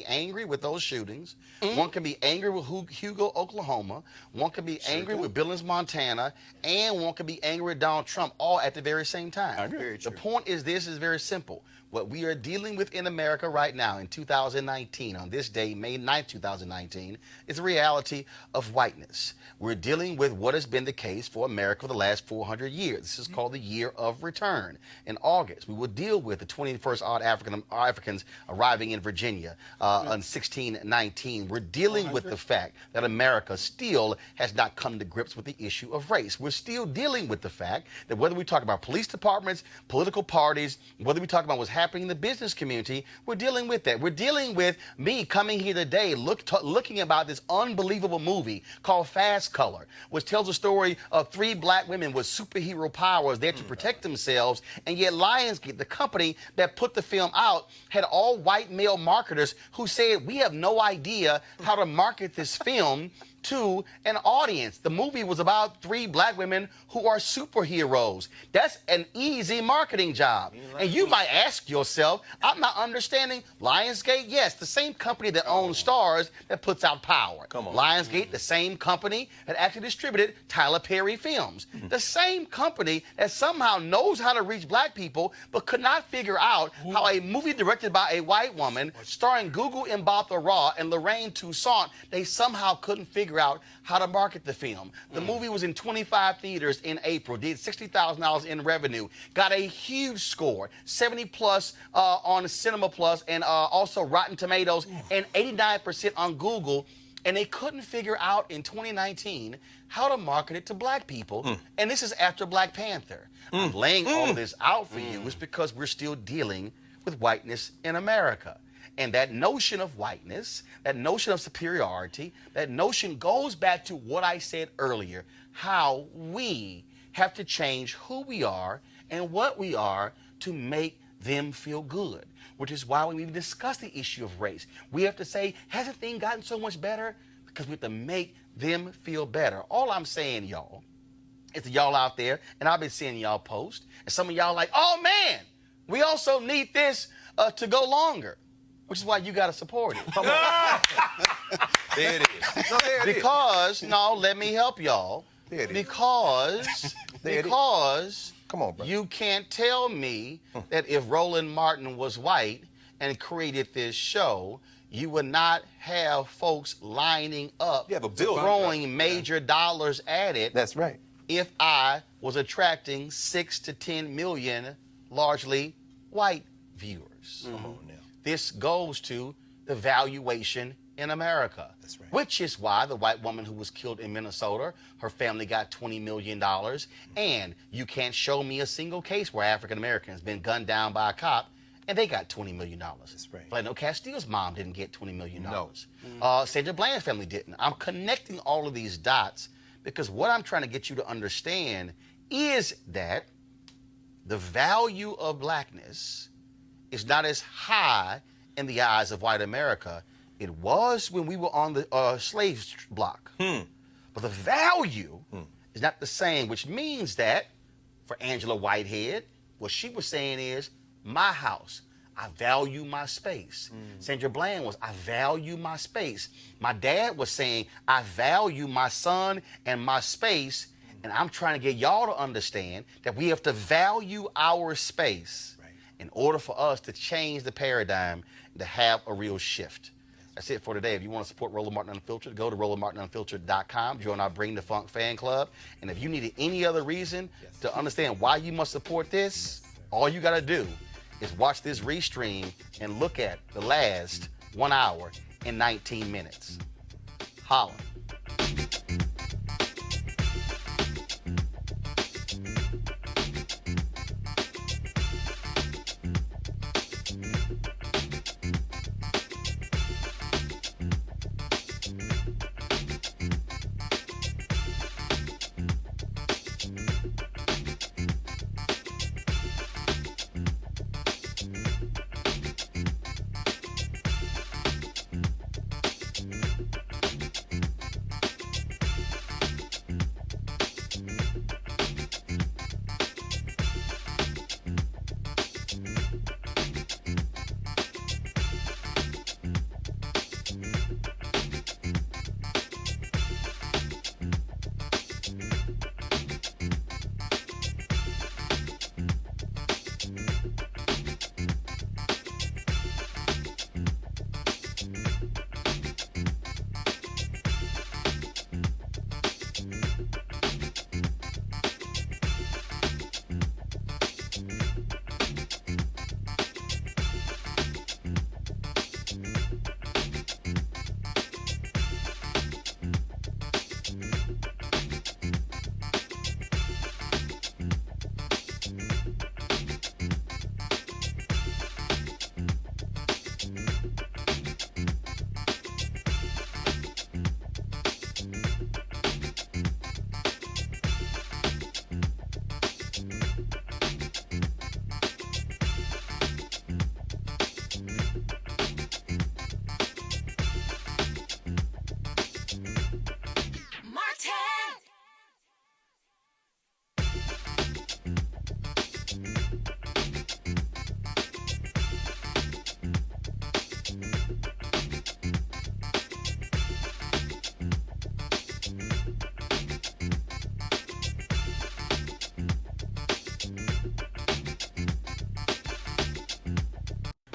angry with those shootings. One can be angry with Hugo, Oklahoma. One can be angry with Billings, Montana, and one can be angry with Donald Trump, all at the very same time. I agree. The point is, this is very simple. What we are dealing with in America right now in 2019, on this day, May 9th, 2019, is the reality of whiteness. We're dealing with what has been the case for America for the last 400 years. This is called the Year of Return. In August, we will deal with the 21st odd Africans arriving in Virginia in 1619. We're dealing with the fact that America still has not come to grips with the issue of race. We're still dealing with the fact that whether we talk about police departments, political parties, whether we talk about what's happening in the business community, we're dealing with that. We're dealing with me coming here today looking about this unbelievable movie called Fast Color, which tells a story of 3 black women with superhero powers there to protect themselves, and yet Lionsgate, the company that put the film out, had all white male marketers who said, we have no idea how to market this film to an audience. The movie was about 3 black women who are superheroes. That's an easy marketing job. And you might ask yourself, I'm not understanding. Lionsgate, yes, the same company that owns Stars that puts out Power. Lionsgate, the same company that actually distributed Tyler Perry films. The same company that somehow knows how to reach black people but could not figure out how a movie directed by a white woman starring Gugu Mbatha Raw and Lorraine Toussaint, they somehow couldn't figure out how to market the film. The movie was in 25 theaters in April, did $60,000 in revenue, got a huge score, 70 plus on Cinema Plus, and also Rotten Tomatoes, and 89% on Google. And they couldn't figure out in 2019 how to market it to black people. And this is after Black Panther. I'm laying all of this out for you is because we're still dealing with whiteness in America. And that notion of whiteness, that notion of superiority, that notion goes back to what I said earlier, how we have to change who we are and what we are to make them feel good, which is why when we discuss the issue of race, we have to say, hasn't things gotten so much better? Because we have to make them feel better. All I'm saying, y'all, is y'all out there, and I've been seeing y'all post, and some of y'all like, oh man, We also need this to go longer, which is why you got to support it. There it is. No, there it is. Because, no, let me help y'all. There it is. Because Come on, bro. You can't tell me that if Roland Martin was white and created this show, you would not have folks lining up, throwing major dollars at it. That's right. If I was attracting 6 to 10 million largely white viewers. Come on now. This goes to the valuation in America. That's right. Which is why the white woman who was killed in Minnesota, her family got $20 million. And you can't show me a single case where African Americans been gunned down by a cop and they got $20 million. That's right. Philando Castile's mom didn't get $20 million. No. Sandra Bland's family didn't. I'm connecting all of these dots because what I'm trying to get you to understand is that the value of blackness is not as high in the eyes of white America. It was when we were on the slave block. But the value is not the same, which means that for Angela Whitehead, what she was saying is, my house, I value my space. Sandra Bland was, I value my space. My dad was saying, I value my son and my space. And I'm trying to get y'all to understand that we have to value our space in order for us to change the paradigm and to have a real shift. That's it for today. If you want to support Roland Martin Unfiltered, go to RolandMartinUnfiltered.com. Join our Bring the Funk fan club. And if you needed any other reason to understand why you must support this, all you got to do is watch this restream and look at the last 1 hour and 19 minutes. Holla.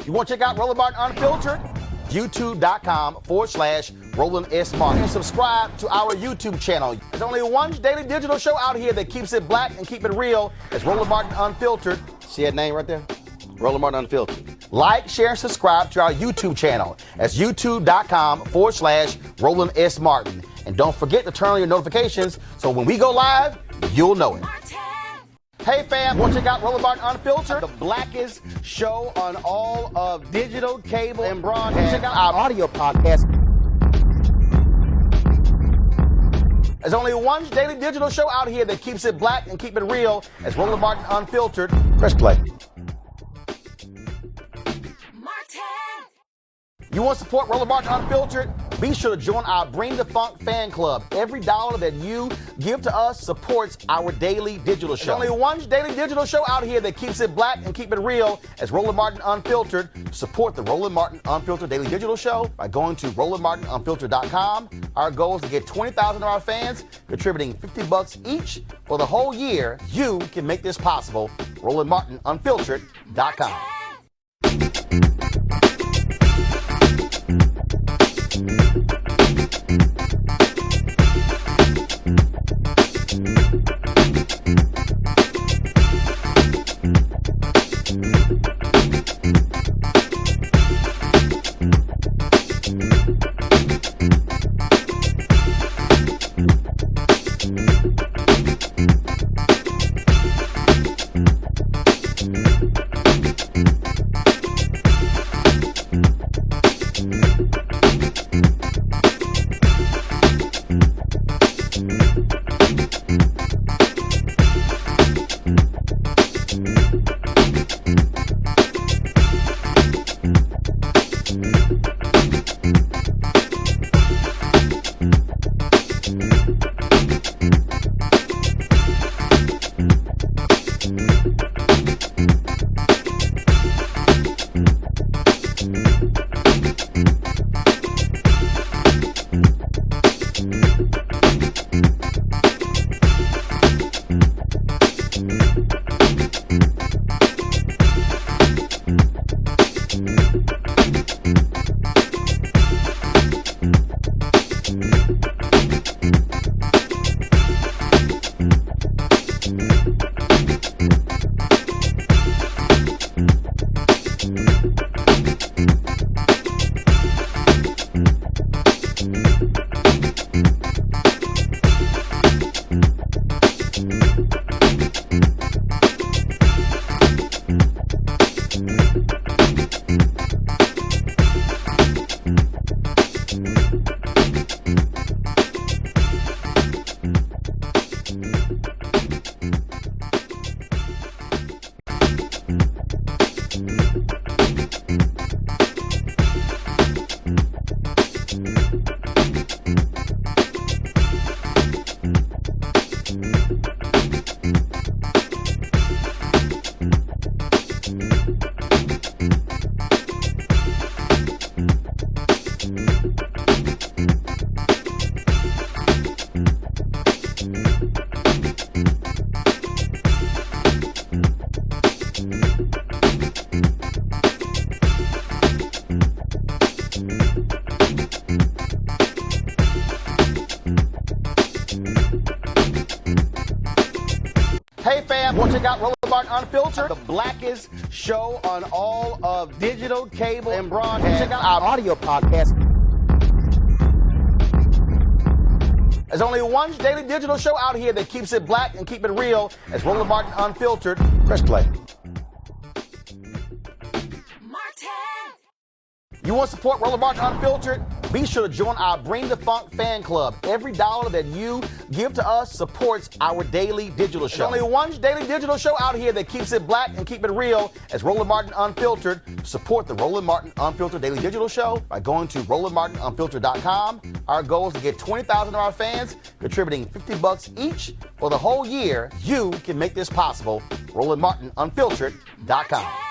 You want to check out Roland Martin Unfiltered? YouTube.com/Roland S. Martin. And subscribe to our YouTube channel. There's only one daily digital show out here that keeps it black and keep it real. It's Roland Martin Unfiltered. See that name right there? Roland Martin Unfiltered. Like, share, and subscribe to our YouTube channel. That's YouTube.com/Roland S. Martin. And don't forget to turn on your notifications so when we go live, you'll know it. Hey fam, want to check out Roland Martin Unfiltered, the blackest show on all of digital, cable, and broadcast. Check out our audio podcast. There's only one daily digital show out here that keeps it black and keep it real. It's Roland Martin Unfiltered. Press play. You want to support Roland Martin Unfiltered? Be sure to join our Bring the Funk fan club. Every dollar that you give to us supports our daily digital show. There's only one daily digital show out here that keeps it black and keep it real. As Roland Martin Unfiltered. Support the Roland Martin Unfiltered daily digital show by going to RolandMartinUnfiltered.com. Our goal is to get 20,000 of our fans contributing $50 each for the whole year. You can make this possible. RolandMartinUnfiltered.com. Hey fam, want to check out Roland Martin Unfiltered, the blackest show on all of digital, cable, and broadcast. Check out our audio podcast. There's only one daily digital show out here that keeps it black and keep it real. As Roland Martin Unfiltered. Press play. You want to support Roland Martin Unfiltered? Be sure to join our Bring the Funk fan club. Every dollar that you give to us supports our daily digital show. There's only one daily digital show out here that keeps it black and keep it real. As Roland Martin Unfiltered. Support the Roland Martin Unfiltered daily digital show by going to RolandMartinUnfiltered.com. Our goal is to get 20,000 of our fans contributing $50 each for the whole year. You can make this possible. RolandMartinUnfiltered.com.